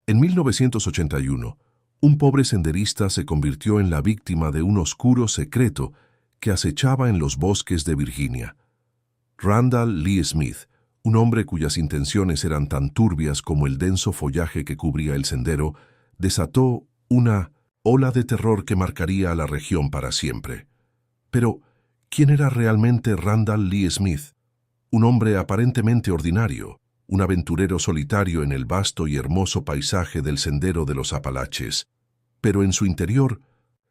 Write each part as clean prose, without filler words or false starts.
En 1981, un pobre senderista se convirtió en la víctima de un oscuro secreto que acechaba en los bosques de Virginia. Randall Lee Smith, un hombre cuyas intenciones eran tan turbias como el denso follaje que cubría el sendero, desató una ola de terror que marcaría a la región para siempre. Pero, ¿quién era realmente Randall Lee Smith? Un hombre aparentemente ordinario, un aventurero solitario en el vasto y hermoso paisaje del Sendero de los Apalaches. Pero en su interior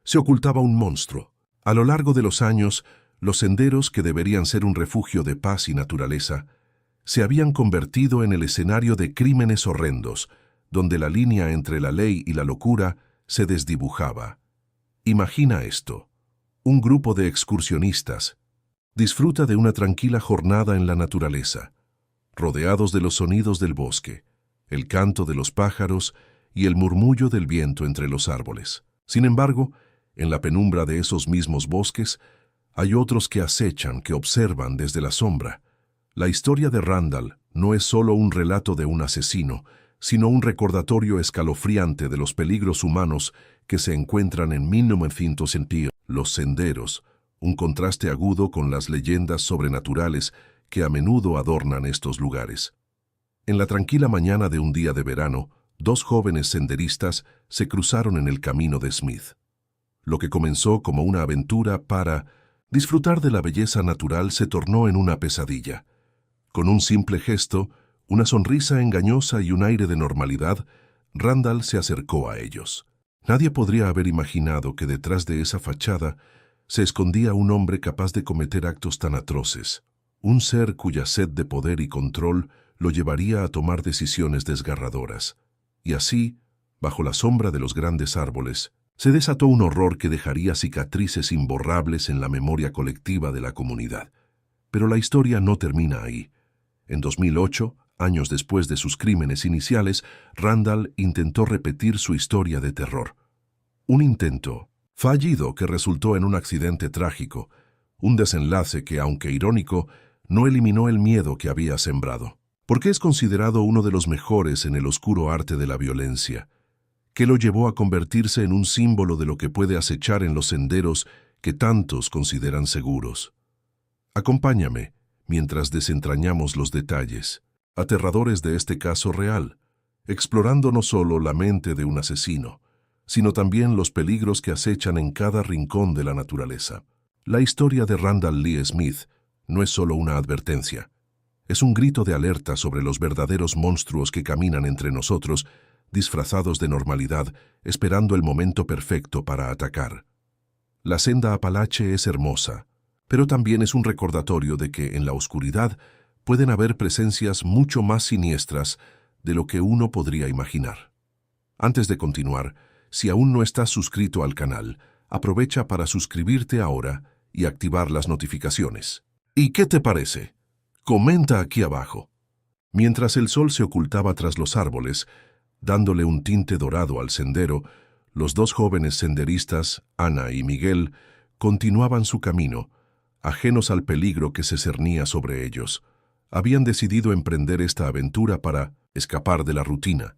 se ocultaba un monstruo. A lo largo de los años, los senderos que deberían ser un refugio de paz y naturaleza, se habían convertido en el escenario de crímenes horrendos, donde la línea entre la ley y la locura se desdibujaba. Imagina esto. Un grupo de excursionistas disfruta de una tranquila jornada en la naturaleza, rodeados de los sonidos del bosque, el canto de los pájaros y el murmullo del viento entre los árboles. Sin embargo, en la penumbra de esos mismos bosques, hay otros que acechan, que observan desde la sombra. La historia de Randall no es solo un relato de un asesino, sino un recordatorio escalofriante de los peligros humanos que se encuentran en 1900 los senderos, un contraste agudo con las leyendas sobrenaturales que a menudo adornan estos lugares. En la tranquila mañana de un día de verano, dos jóvenes senderistas se cruzaron en el camino de Smith. Lo que comenzó como una aventura para disfrutar de la belleza natural se tornó en una pesadilla. Con un simple gesto, una sonrisa engañosa y un aire de normalidad, Randall se acercó a ellos. Nadie podría haber imaginado que detrás de esa fachada se escondía un hombre capaz de cometer actos tan atroces, un ser cuya sed de poder y control lo llevaría a tomar decisiones desgarradoras. Y así, bajo la sombra de los grandes árboles, se desató un horror que dejaría cicatrices imborrables en la memoria colectiva de la comunidad. Pero la historia no termina ahí. En 2008, años después de sus crímenes iniciales, Randall intentó repetir su historia de terror. Un intento fallido que resultó en un accidente trágico, un desenlace que, aunque irónico, no eliminó el miedo que había sembrado. ¿Por qué es considerado uno de los mejores en el oscuro arte de la violencia? ¿Qué lo llevó a convertirse en un símbolo de lo que puede acechar en los senderos que tantos consideran seguros? Acompáñame mientras desentrañamos los detalles aterradores de este caso real, explorando no solo la mente de un asesino, sino también los peligros que acechan en cada rincón de la naturaleza. La historia de Randall Lee Smith no es solo una advertencia, es un grito de alerta sobre los verdaderos monstruos que caminan entre nosotros, disfrazados de normalidad, esperando el momento perfecto para atacar. La senda Apalache es hermosa, pero también es un recordatorio de que en la oscuridad pueden haber presencias mucho más siniestras de lo que uno podría imaginar. Antes de continuar, si aún no estás suscrito al canal, aprovecha para suscribirte ahora y activar las notificaciones. ¿Y qué te parece? Comenta aquí abajo. Mientras el sol se ocultaba tras los árboles, dándole un tinte dorado al sendero, los dos jóvenes senderistas, Ana y Miguel, continuaban su camino, ajenos al peligro que se cernía sobre ellos. Habían decidido emprender esta aventura para escapar de la rutina,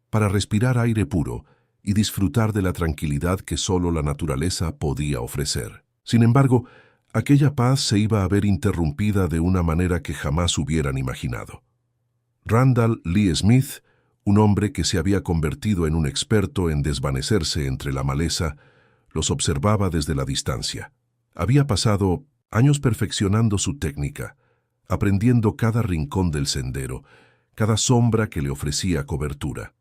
para respirar aire puro y disfrutar de la tranquilidad que solo la naturaleza podía ofrecer. Sin embargo, aquella paz se iba a ver interrumpida de una manera que jamás hubieran imaginado. Randall Lee Smith, un hombre que se había convertido en un experto en desvanecerse entre la maleza, los observaba desde la distancia. Había pasado años perfeccionando su técnica, aprendiendo cada rincón del sendero, cada sombra que le ofrecía cobertura.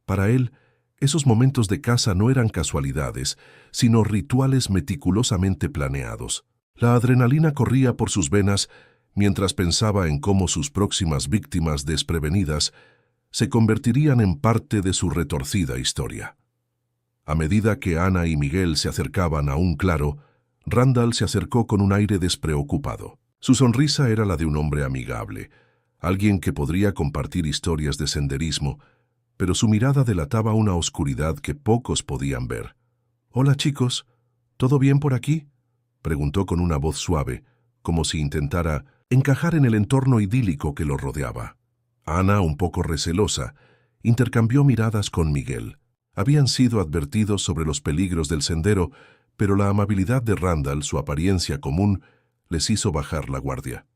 Para él, esos momentos de caza no eran casualidades, sino rituales meticulosamente planeados. La adrenalina corría por sus venas mientras pensaba en cómo sus próximas víctimas desprevenidas se convertirían en parte de su retorcida historia. A medida que Ana y Miguel se acercaban a un claro, Randall se acercó con un aire despreocupado. Su sonrisa era la de un hombre amigable, alguien que podría compartir historias de senderismo, pero su mirada delataba una oscuridad que pocos podían ver. «Hola, chicos, ¿todo bien por aquí?», preguntó con una voz suave, como si intentara encajar en el entorno idílico que lo rodeaba. Ana, un poco recelosa, Intercambió miradas con Miguel. Habían sido advertidos sobre los peligros del sendero, pero la amabilidad de Randall, su apariencia común, les hizo bajar la guardia.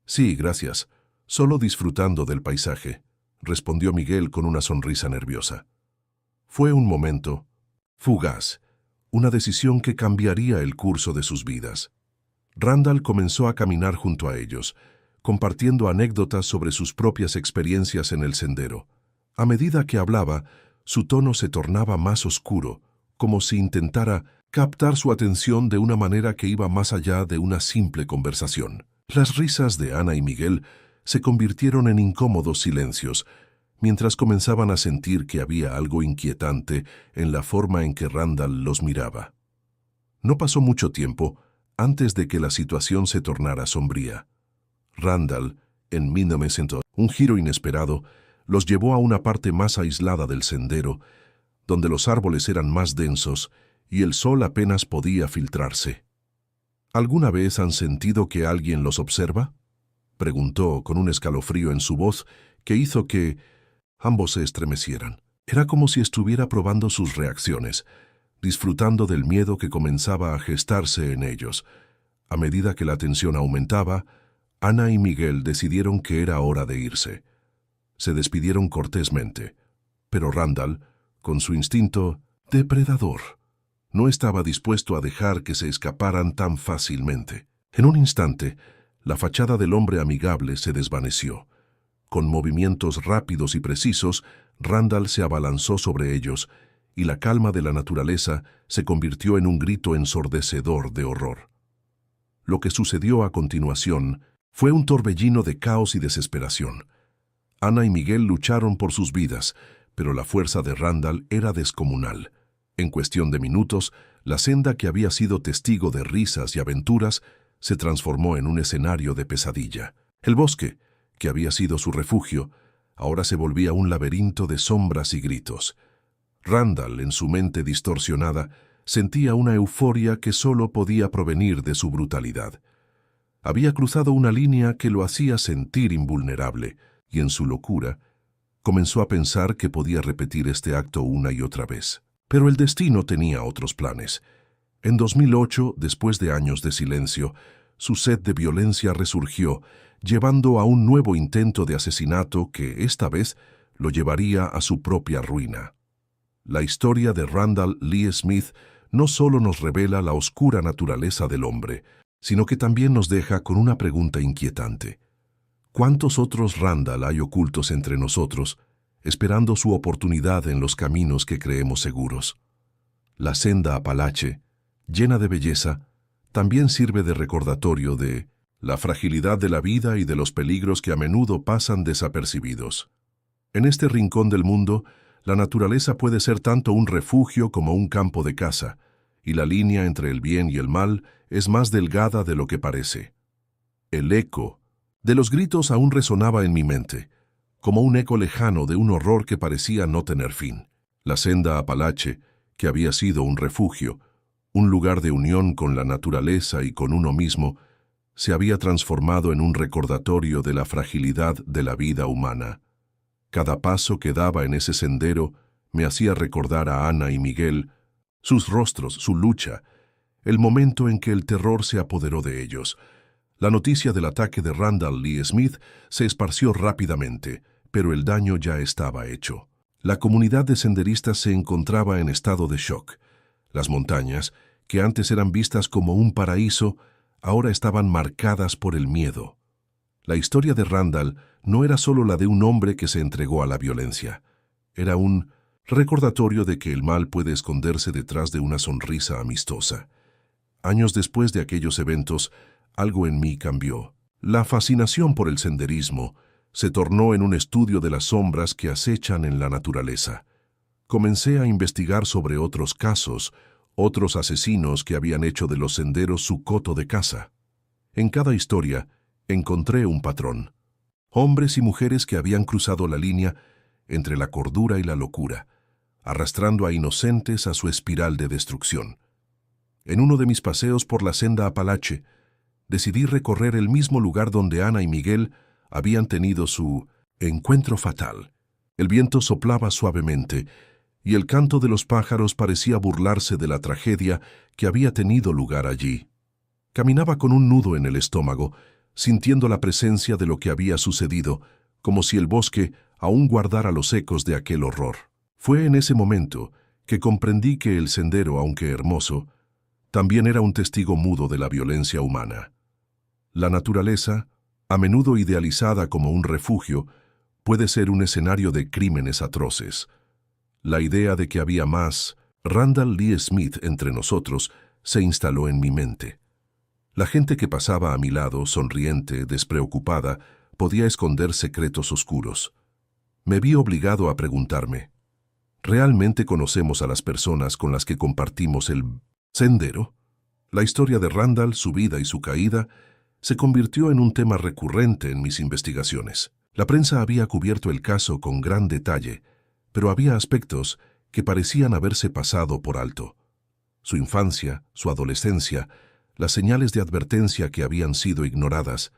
«Sí, gracias. Solo disfrutando del paisaje», respondió Miguel con una sonrisa nerviosa. Fue un momento fugaz, una decisión que cambiaría el curso de sus vidas. Randall comenzó a caminar junto a ellos, compartiendo anécdotas sobre sus propias experiencias en el sendero. A medida que hablaba, su tono se tornaba más oscuro, como si intentara captar su atención de una manera que iba más allá de una simple conversación. Las risas de Ana y Miguel se convirtieron en incómodos silencios, mientras comenzaban a sentir que había algo inquietante en la forma en que Randall los miraba. No pasó mucho tiempo antes de que la situación se tornara sombría. Randall, en 1900, un giro inesperado, los llevó a una parte más aislada del sendero, donde los árboles eran más densos y el sol apenas podía filtrarse. ¿Alguna vez han sentido que alguien los observa?, preguntó con un escalofrío en su voz que hizo que ambos se estremecieran. Era como si estuviera probando sus reacciones, disfrutando del miedo que comenzaba a gestarse en ellos. A medida que la tensión aumentaba, Ana y Miguel decidieron que era hora de irse. Se despidieron cortésmente, pero Randall, con su instinto depredador, no estaba dispuesto a dejar que se escaparan tan fácilmente. En un instante, la fachada del hombre amigable se desvaneció. Con movimientos rápidos y precisos, Randall se abalanzó sobre ellos, y la calma de la naturaleza se convirtió en un grito ensordecedor de horror. Lo que sucedió a continuación fue un torbellino de caos y desesperación. Ana y Miguel lucharon por sus vidas, pero la fuerza de Randall era descomunal. En cuestión de minutos, la senda que había sido testigo de risas y aventuras se transformó en un escenario de pesadilla. El bosque, que había sido su refugio, ahora se volvía un laberinto de sombras y gritos. Randall, en su mente distorsionada, sentía una euforia que solo podía provenir de su brutalidad. Había cruzado una línea que lo hacía sentir invulnerable, y en su locura, comenzó a pensar que podía repetir este acto una y otra vez. Pero el destino tenía otros planes. En 2008, después de años de silencio, su sed de violencia resurgió, llevando a un nuevo intento de asesinato que, esta vez, lo llevaría a su propia ruina. La historia de Randall Lee Smith no solo nos revela la oscura naturaleza del hombre, sino que también nos deja con una pregunta inquietante. ¿Cuántos otros Randall hay ocultos entre nosotros, esperando su oportunidad en los caminos que creemos seguros? La senda Apalache, llena de belleza, también sirve de recordatorio de la fragilidad de la vida y de los peligros que a menudo pasan desapercibidos. En este rincón del mundo, la naturaleza puede ser tanto un refugio como un campo de caza, y la línea entre el bien y el mal es más delgada de lo que parece. El eco de los gritos aún resonaba en mi mente, como un eco lejano de un horror que parecía no tener fin. La senda Apalache, que había sido un refugio, un lugar de unión con la naturaleza y con uno mismo, se había transformado en un recordatorio de la fragilidad de la vida humana. Cada paso que daba en ese sendero me hacía recordar a Ana y Miguel, sus rostros, su lucha, el momento en que el terror se apoderó de ellos. La noticia del ataque de Randall Lee Smith se esparció rápidamente, pero el daño ya estaba hecho. La comunidad de senderistas se encontraba en estado de shock. Las montañas, que antes eran vistas como un paraíso, ahora estaban marcadas por el miedo. La historia de Randall no era solo la de un hombre que se entregó a la violencia. Era un recordatorio de que el mal puede esconderse detrás de una sonrisa amistosa. Años después de aquellos eventos, algo en mí cambió. La fascinación por el senderismo se tornó en un estudio de las sombras que acechan en la naturaleza. Comencé a investigar sobre otros casos, otros asesinos que habían hecho de los senderos su coto de caza. En cada historia encontré un patrón. Hombres y mujeres que habían cruzado la línea entre la cordura y la locura, arrastrando a inocentes a su espiral de destrucción. En uno de mis paseos por la senda Apalache, decidí recorrer el mismo lugar donde Ana y Miguel habían tenido su encuentro fatal. El viento soplaba suavemente, y el canto de los pájaros parecía burlarse de la tragedia que había tenido lugar allí. Caminaba con un nudo en el estómago, sintiendo la presencia de lo que había sucedido, como si el bosque aún guardara los ecos de aquel horror. Fue en ese momento que comprendí que el sendero, aunque hermoso, también era un testigo mudo de la violencia humana. La naturaleza, a menudo idealizada como un refugio, puede ser un escenario de crímenes atroces. La idea de que había más Randall Lee Smith entre nosotros se instaló en mi mente. La gente que pasaba a mi lado, sonriente, despreocupada, podía esconder secretos oscuros. Me vi obligado a preguntarme, ¿realmente conocemos a las personas con las que compartimos el sendero? La historia de Randall, su vida y su caída, se convirtió en un tema recurrente en mis investigaciones. La prensa había cubierto el caso con gran detalle, pero había aspectos que parecían haberse pasado por alto. Su infancia, su adolescencia, las señales de advertencia que habían sido ignoradas.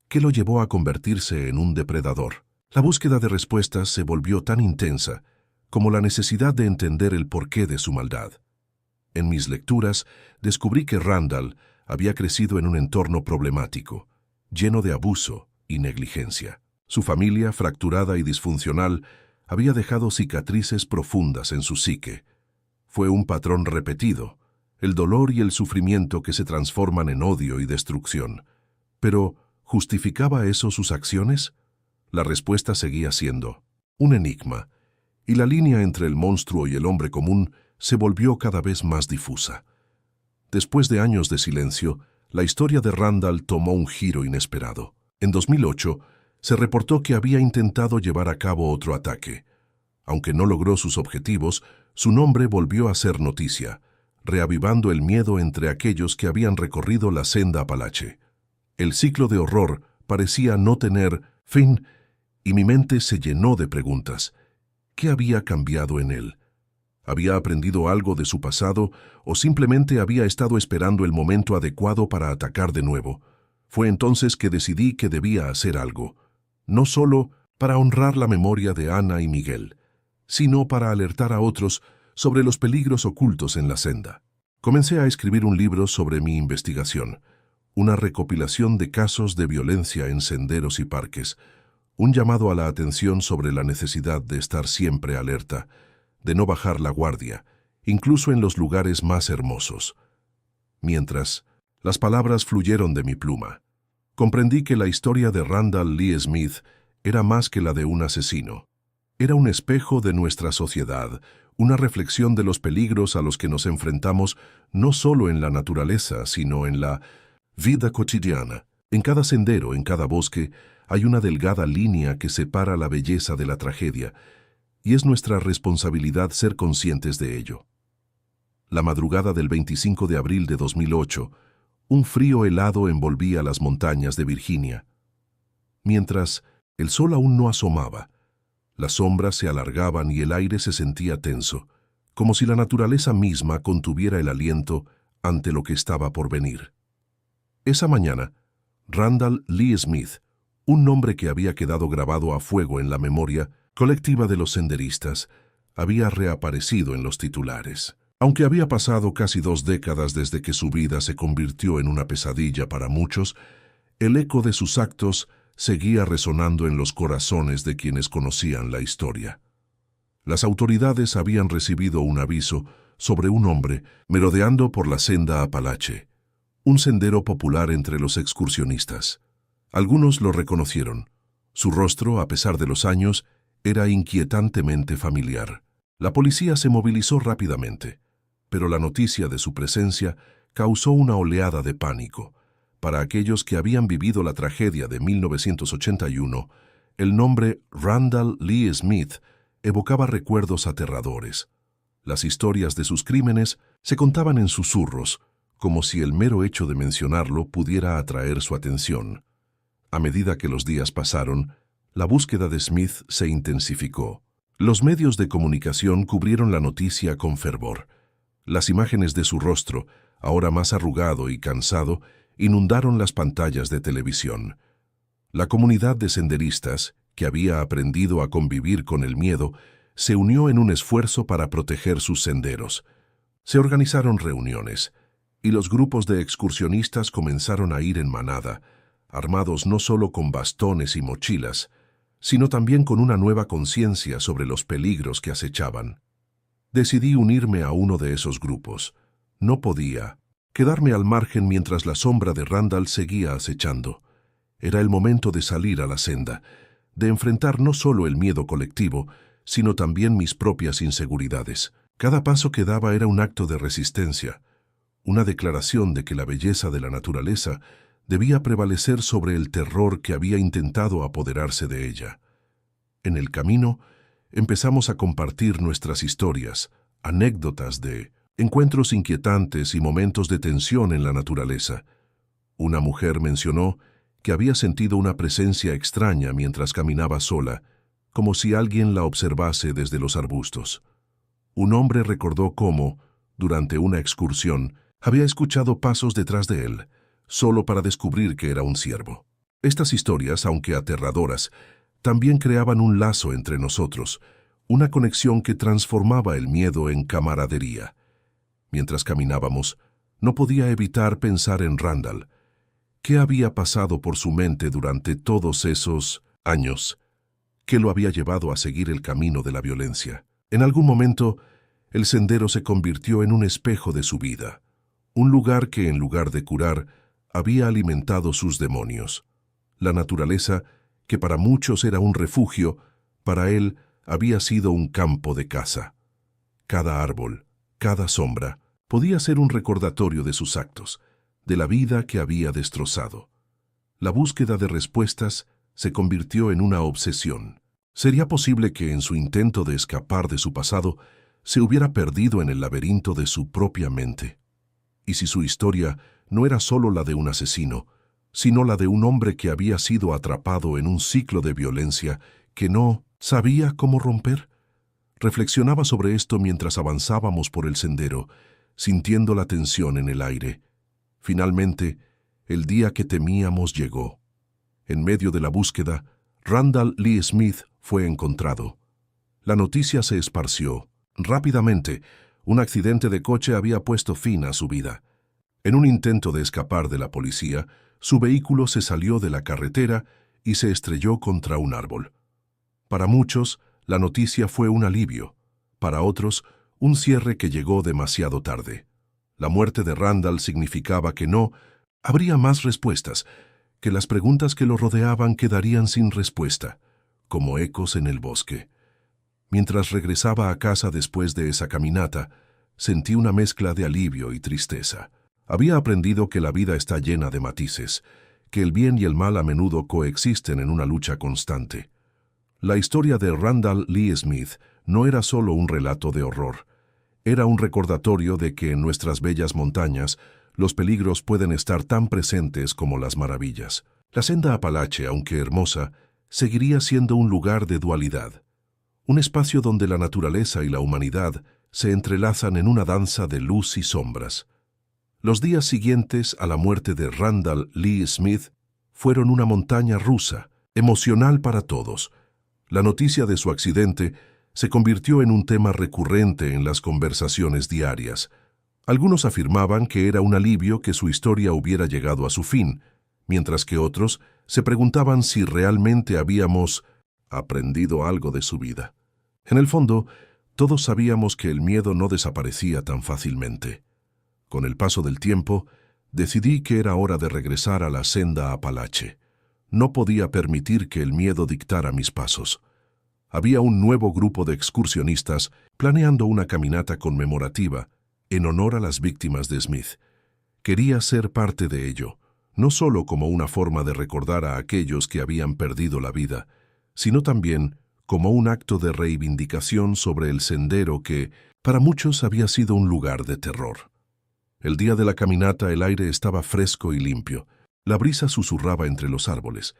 ¿Qué lo llevó a convertirse en un depredador? La búsqueda de respuestas se volvió tan intensa como la necesidad de entender el porqué de su maldad. En mis lecturas descubrí que Randall había crecido en un entorno problemático, lleno de abuso y negligencia. Su familia, fracturada y disfuncional, había dejado cicatrices profundas en su psique. Fue un patrón repetido, el dolor y el sufrimiento que se transforman en odio y destrucción. Pero, ¿justificaba eso sus acciones? La respuesta seguía siendo un enigma, y la línea entre el monstruo y el hombre común se volvió cada vez más difusa. Después de años de silencio, la historia de Randall tomó un giro inesperado. En 2008, se reportó que había intentado llevar a cabo otro ataque. Aunque no logró sus objetivos, su nombre volvió a ser noticia, reavivando el miedo entre aquellos que habían recorrido la senda Apalache. El ciclo de horror parecía no tener fin, y mi mente se llenó de preguntas. ¿Qué había cambiado en él? ¿Había aprendido algo de su pasado o simplemente había estado esperando el momento adecuado para atacar de nuevo? Fue entonces que decidí que debía hacer algo, no solo para honrar la memoria de Ana y Miguel, sino para alertar a otros sobre los peligros ocultos en la senda. Comencé a escribir un libro sobre mi investigación, una recopilación de casos de violencia en senderos y parques, un llamado a la atención sobre la necesidad de estar siempre alerta, de no bajar la guardia, incluso en los lugares más hermosos. Mientras, las palabras fluyeron de mi pluma. Comprendí que la historia de Randall Lee Smith era más que la de un asesino. Era un espejo de nuestra sociedad, una reflexión de los peligros a los que nos enfrentamos no solo en la naturaleza, sino en la vida cotidiana. En cada sendero, en cada bosque, hay una delgada línea que separa la belleza de la tragedia, y es nuestra responsabilidad ser conscientes de ello. La madrugada del 25 de abril de 2008, un frío helado envolvía las montañas de Virginia. Mientras el sol aún no asomaba, las sombras se alargaban y el aire se sentía tenso, como si la naturaleza misma contuviera el aliento ante lo que estaba por venir. Esa mañana, Randall Lee Smith, un nombre que había quedado grabado a fuego en la memoria colectiva de los senderistas, había reaparecido en los titulares. Aunque había pasado casi 2 décadas desde que su vida se convirtió en una pesadilla para muchos, el eco de sus actos seguía resonando en los corazones de quienes conocían la historia. Las autoridades habían recibido un aviso sobre un hombre merodeando por la senda Apalache, un sendero popular entre los excursionistas. Algunos lo reconocieron. Su rostro, a pesar de los años, era inquietantemente familiar. La policía se movilizó rápidamente, pero la noticia de su presencia causó una oleada de pánico. Para aquellos que habían vivido la tragedia de 1981, el nombre Randall Lee Smith evocaba recuerdos aterradores. Las historias de sus crímenes se contaban en susurros, como si el mero hecho de mencionarlo pudiera atraer su atención. A medida que los días pasaron, la búsqueda de Smith se intensificó. Los medios de comunicación cubrieron la noticia con fervor. Las imágenes de su rostro, ahora más arrugado y cansado, inundaron las pantallas de televisión. La comunidad de senderistas, que había aprendido a convivir con el miedo, se unió en un esfuerzo para proteger sus senderos. Se organizaron reuniones, y los grupos de excursionistas comenzaron a ir en manada, armados no solo con bastones y mochilas, sino también con una nueva conciencia sobre los peligros que acechaban. Decidí unirme a uno de esos grupos. No podía quedarme al margen mientras la sombra de Randall seguía acechando. Era el momento de salir a la senda, de enfrentar no solo el miedo colectivo, sino también mis propias inseguridades. Cada paso que daba era un acto de resistencia, una declaración de que la belleza de la naturaleza debía prevalecer sobre el terror que había intentado apoderarse de ella. En el camino, empezamos a compartir nuestras historias, anécdotas de encuentros inquietantes y momentos de tensión en la naturaleza. Una mujer mencionó que había sentido una presencia extraña mientras caminaba sola, como si alguien la observase desde los arbustos. Un hombre recordó cómo, durante una excursión, había escuchado pasos detrás de él, solo para descubrir que era un ciervo. Estas historias, aunque aterradoras, también creaban un lazo entre nosotros, una conexión que transformaba el miedo en camaradería. Mientras caminábamos, no podía evitar pensar en Randall. ¿Qué había pasado por su mente durante todos esos años que lo había llevado a seguir el camino de la violencia? En algún momento, el sendero se convirtió en un espejo de su vida, un lugar que, en lugar de curar, había alimentado sus demonios. La naturaleza, que para muchos era un refugio, para él había sido un campo de caza. Cada árbol, cada sombra, podía ser un recordatorio de sus actos, de la vida que había destrozado. La búsqueda de respuestas se convirtió en una obsesión. ¿Sería posible que en su intento de escapar de su pasado se hubiera perdido en el laberinto de su propia mente? Y si su historia no era solo la de un asesino, sino la de un hombre que había sido atrapado en un ciclo de violencia que no sabía cómo romper. Reflexionaba sobre esto mientras avanzábamos por el sendero, sintiendo la tensión en el aire. Finalmente, el día que temíamos llegó. En medio de la búsqueda, Randall Lee Smith fue encontrado. La noticia se esparció. Rápidamente, un accidente de coche había puesto fin a su vida. En un intento de escapar de la policía, su vehículo se salió de la carretera y se estrelló contra un árbol. Para muchos, la noticia fue un alivio. Para otros, un cierre que llegó demasiado tarde. La muerte de Randall significaba que no habría más respuestas, que las preguntas que lo rodeaban quedarían sin respuesta, como ecos en el bosque. Mientras regresaba a casa después de esa caminata, sentí una mezcla de alivio y tristeza. Había aprendido que la vida está llena de matices, que el bien y el mal a menudo coexisten en una lucha constante. La historia de Randall Lee Smith no era solo un relato de horror. Era un recordatorio de que en nuestras bellas montañas los peligros pueden estar tan presentes como las maravillas. La senda Apalache, aunque hermosa, seguiría siendo un lugar de dualidad. Un espacio donde la naturaleza y la humanidad se entrelazan en una danza de luz y sombras. Los días siguientes a la muerte de Randall Lee Smith fueron una montaña rusa, emocional para todos. La noticia de su accidente se convirtió en un tema recurrente en las conversaciones diarias. Algunos afirmaban que era un alivio que su historia hubiera llegado a su fin, mientras que otros se preguntaban si realmente habíamos aprendido algo de su vida. En el fondo, todos sabíamos que el miedo no desaparecía tan fácilmente. Con el paso del tiempo, decidí que era hora de regresar a la senda Apalache. No podía permitir que el miedo dictara mis pasos. Había un nuevo grupo de excursionistas planeando una caminata conmemorativa en honor a las víctimas de Smith. Quería ser parte de ello, no solo como una forma de recordar a aquellos que habían perdido la vida, sino también como un acto de reivindicación sobre el sendero que, para muchos, había sido un lugar de terror. El día de la caminata el aire estaba fresco y limpio, la brisa susurraba entre los árboles,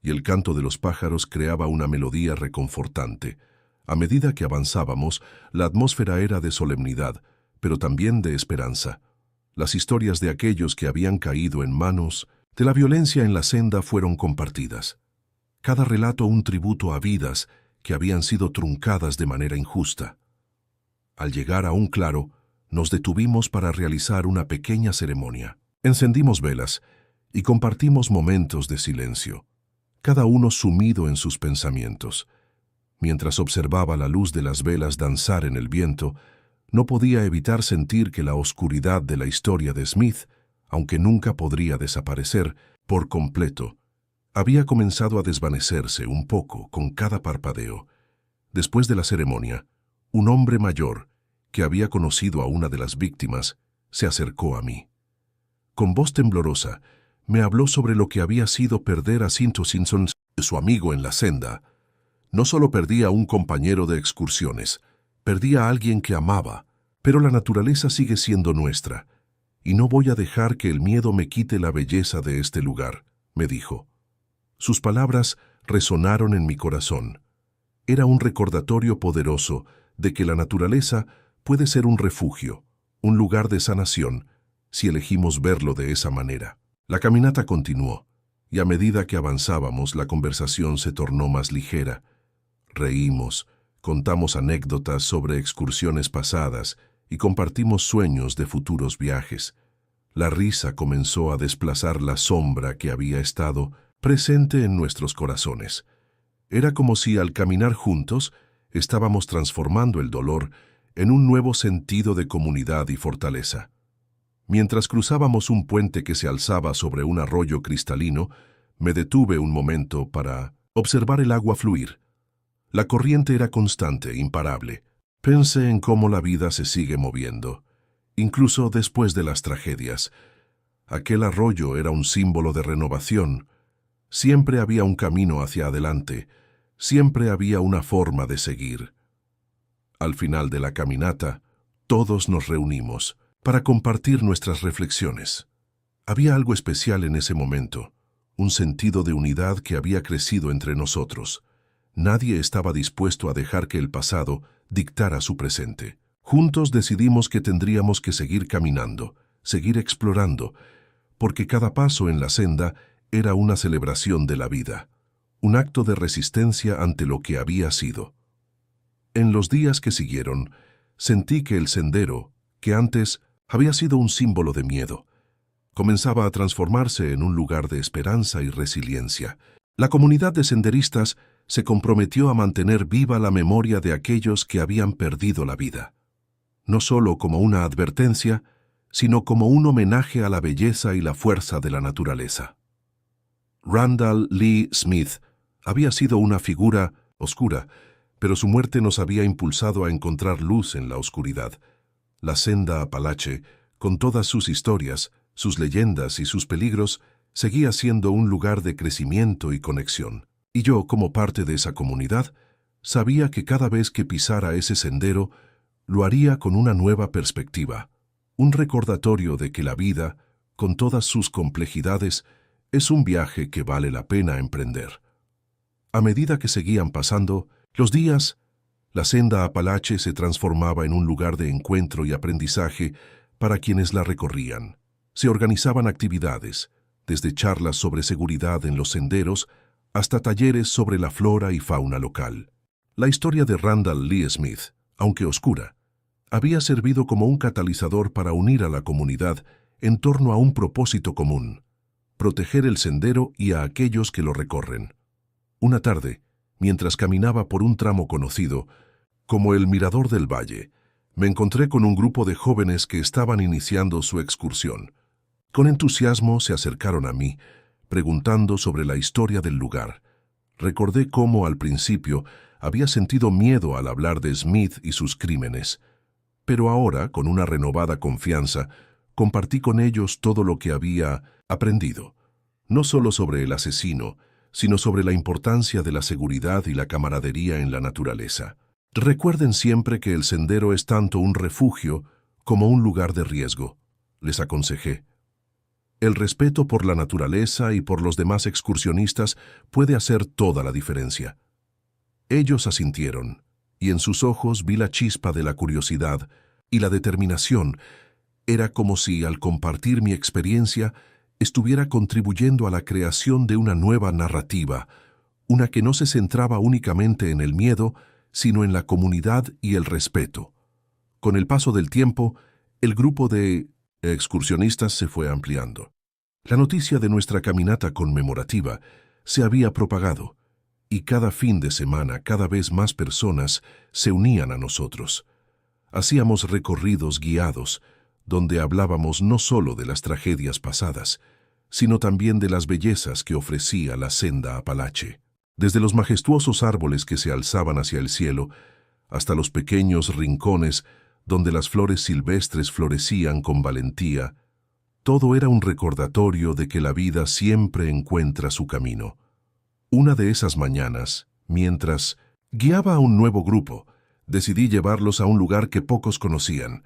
y el canto de los pájaros creaba una melodía reconfortante. A medida que avanzábamos, la atmósfera era de solemnidad, pero también de esperanza. Las historias de aquellos que habían caído en manos de la violencia en la senda fueron compartidas. cada relato un tributo a vidas que habían sido truncadas de manera injusta. Al llegar a un claro, nos detuvimos para realizar una pequeña ceremonia. Encendimos velas y compartimos momentos de silencio, cada uno sumido en sus pensamientos. Mientras observaba la luz de las velas danzar en el viento, no podía evitar sentir que la oscuridad de la historia de Smith, aunque nunca podría desaparecer por completo, había comenzado a desvanecerse un poco con cada parpadeo. Después de la ceremonia, un hombre mayor, que había conocido a una de las víctimas, se acercó a mí. Con voz temblorosa, me habló sobre lo que había sido perder a Cynthia Simpson, su amigo en la senda. No solo perdía a un compañero de excursiones, perdía a alguien que amaba, pero la naturaleza sigue siendo nuestra, y no voy a dejar que el miedo me quite la belleza de este lugar, me dijo. Sus palabras resonaron en mi corazón. Era un recordatorio poderoso de que la naturaleza puede ser un refugio, un lugar de sanación, si elegimos verlo de esa manera. La caminata continuó, y a medida que avanzábamos la conversación se tornó más ligera. Reímos, contamos anécdotas sobre excursiones pasadas y compartimos sueños de futuros viajes. La risa comenzó a desplazar la sombra que había estado presente en nuestros corazones. Era como si al caminar juntos estábamos transformando el dolor en un nuevo sentido de comunidad y fortaleza. Mientras cruzábamos un puente que se alzaba sobre un arroyo cristalino, me detuve un momento para observar el agua fluir. La corriente era constante, imparable. Pensé en cómo la vida se sigue moviendo, incluso después de las tragedias. Aquel arroyo era un símbolo de renovación. Siempre había un camino hacia adelante, siempre había una forma de seguir. Al final de la caminata, todos nos reunimos para compartir nuestras reflexiones. Había algo especial en ese momento, un sentido de unidad que había crecido entre nosotros. Nadie estaba dispuesto a dejar que el pasado dictara su presente. Juntos decidimos que tendríamos que seguir caminando, seguir explorando, porque cada paso en la senda era una celebración de la vida, un acto de resistencia ante lo que había sido. En los días que siguieron, sentí que el sendero, que antes había sido un símbolo de miedo, comenzaba a transformarse en un lugar de esperanza y resiliencia. La comunidad de senderistas se comprometió a mantener viva la memoria de aquellos que habían perdido la vida, no solo como una advertencia, sino como un homenaje a la belleza y la fuerza de la naturaleza. Randall Lee Smith había sido una figura oscura, pero su muerte nos había impulsado a encontrar luz en la oscuridad. La senda Apalache, con todas sus historias, sus leyendas y sus peligros, seguía siendo un lugar de crecimiento y conexión. Y yo, como parte de esa comunidad, sabía que cada vez que pisara ese sendero, lo haría con una nueva perspectiva, un recordatorio de que la vida, con todas sus complejidades, es un viaje que vale la pena emprender. A medida que seguían pasando los días, la senda Apalache se transformaba en un lugar de encuentro y aprendizaje para quienes la recorrían. Se organizaban actividades, desde charlas sobre seguridad en los senderos hasta talleres sobre la flora y fauna local. La historia de Randall Lee Smith, aunque oscura, había servido como un catalizador para unir a la comunidad en torno a un propósito común: proteger el sendero y a aquellos que lo recorren. Una tarde, mientras caminaba por un tramo conocido como el Mirador del Valle, me encontré con un grupo de jóvenes que estaban iniciando su excursión. Con entusiasmo se acercaron a mí, preguntando sobre la historia del lugar. Recordé cómo al principio había sentido miedo al hablar de Smith y sus crímenes, pero ahora, con una renovada confianza, compartí con ellos todo lo que había aprendido, no solo sobre el asesino, sino sobre la importancia de la seguridad y la camaradería en la naturaleza. Recuerden siempre que el sendero es tanto un refugio como un lugar de riesgo, les aconsejé. El respeto por la naturaleza y por los demás excursionistas puede hacer toda la diferencia. Ellos asintieron, y en sus ojos vi la chispa de la curiosidad y la determinación. Era como si, al compartir mi experiencia, estuviera contribuyendo a la creación de una nueva narrativa, una que no se centraba únicamente en el miedo, sino en la comunidad y el respeto. Con el paso del tiempo, el grupo de excursionistas se fue ampliando. La noticia de nuestra caminata conmemorativa se había propagado, y cada fin de semana cada vez más personas se unían a nosotros. Hacíamos recorridos guiados, donde hablábamos no solo de las tragedias pasadas, sino también de las bellezas que ofrecía la senda Apalache. Desde los majestuosos árboles que se alzaban hacia el cielo, hasta los pequeños rincones donde las flores silvestres florecían con valentía, todo era un recordatorio de que la vida siempre encuentra su camino. Una de esas mañanas, mientras guiaba a un nuevo grupo, decidí llevarlos a un lugar que pocos conocían,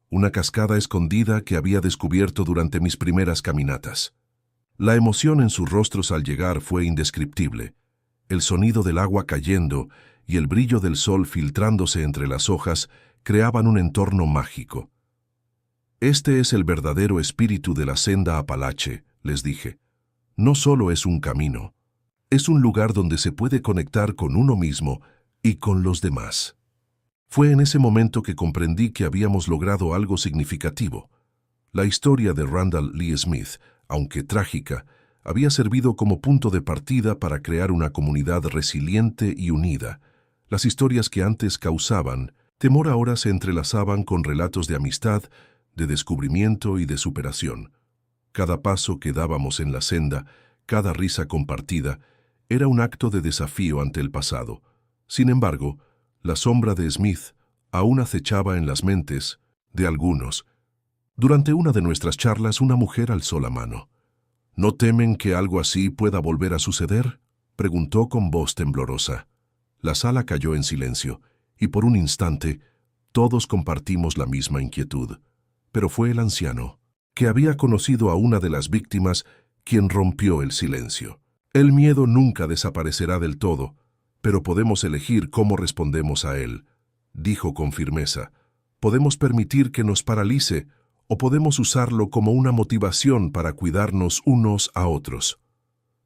una cascada escondida que había descubierto durante mis primeras caminatas. La emoción en sus rostros al llegar fue indescriptible. El sonido del agua cayendo y el brillo del sol filtrándose entre las hojas creaban un entorno mágico. Este es el verdadero espíritu de la senda Apalache, les dije. No solo es un camino, es un lugar donde se puede conectar con uno mismo y con los demás. Fue en ese momento que comprendí que habíamos logrado algo significativo. La historia de Randall Lee Smith, aunque trágica, había servido como punto de partida para crear una comunidad resiliente y unida. Las historias que antes causaban temor ahora se entrelazaban con relatos de amistad, de descubrimiento y de superación. Cada paso que dábamos en la senda, cada risa compartida, era un acto de desafío ante el pasado. Sin embargo, la sombra de Smith aún acechaba en las mentes de algunos. Durante una de nuestras charlas, una mujer alzó la mano. ¿No temen que algo así pueda volver a suceder?, preguntó con voz temblorosa. La sala cayó en silencio, y por un instante todos compartimos la misma inquietud. Pero fue el anciano, que había conocido a una de las víctimas, quien rompió el silencio. El miedo nunca desaparecerá del todo, pero podemos elegir cómo respondemos a él, dijo con firmeza. Podemos permitir que nos paralice, o podemos usarlo como una motivación para cuidarnos unos a otros.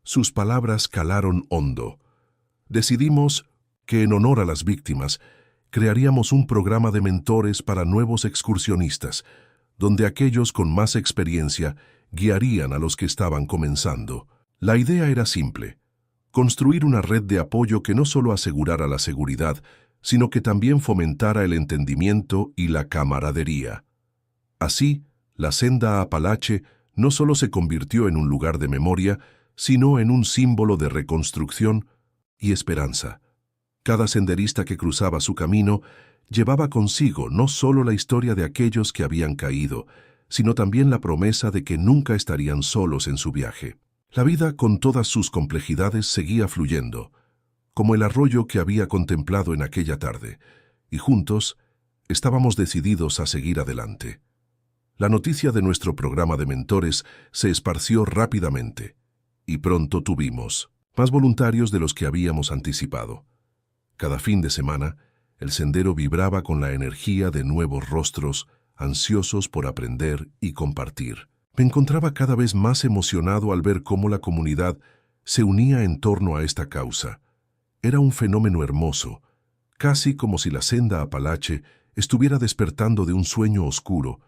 Sus palabras calaron hondo. Decidimos que, en honor a las víctimas, crearíamos un programa de mentores para nuevos excursionistas, donde aquellos con más experiencia guiarían a los que estaban comenzando. La idea era simple: construir una red de apoyo que no solo asegurara la seguridad, sino que también fomentara el entendimiento y la camaradería. Así, la senda Apalache no solo se convirtió en un lugar de memoria, sino en un símbolo de reconstrucción y esperanza. Cada senderista que cruzaba su camino llevaba consigo no solo la historia de aquellos que habían caído, sino también la promesa de que nunca estarían solos en su viaje. La vida, con todas sus complejidades, seguía fluyendo, como el arroyo que había contemplado en aquella tarde, y juntos estábamos decididos a seguir adelante. La noticia de nuestro programa de mentores se esparció rápidamente, y pronto tuvimos más voluntarios de los que habíamos anticipado. Cada fin de semana, el sendero vibraba con la energía de nuevos rostros, ansiosos por aprender y compartir. Me encontraba cada vez más emocionado al ver cómo la comunidad se unía en torno a esta causa. Era un fenómeno hermoso, casi como si la senda Apalache estuviera despertando de un sueño oscuro,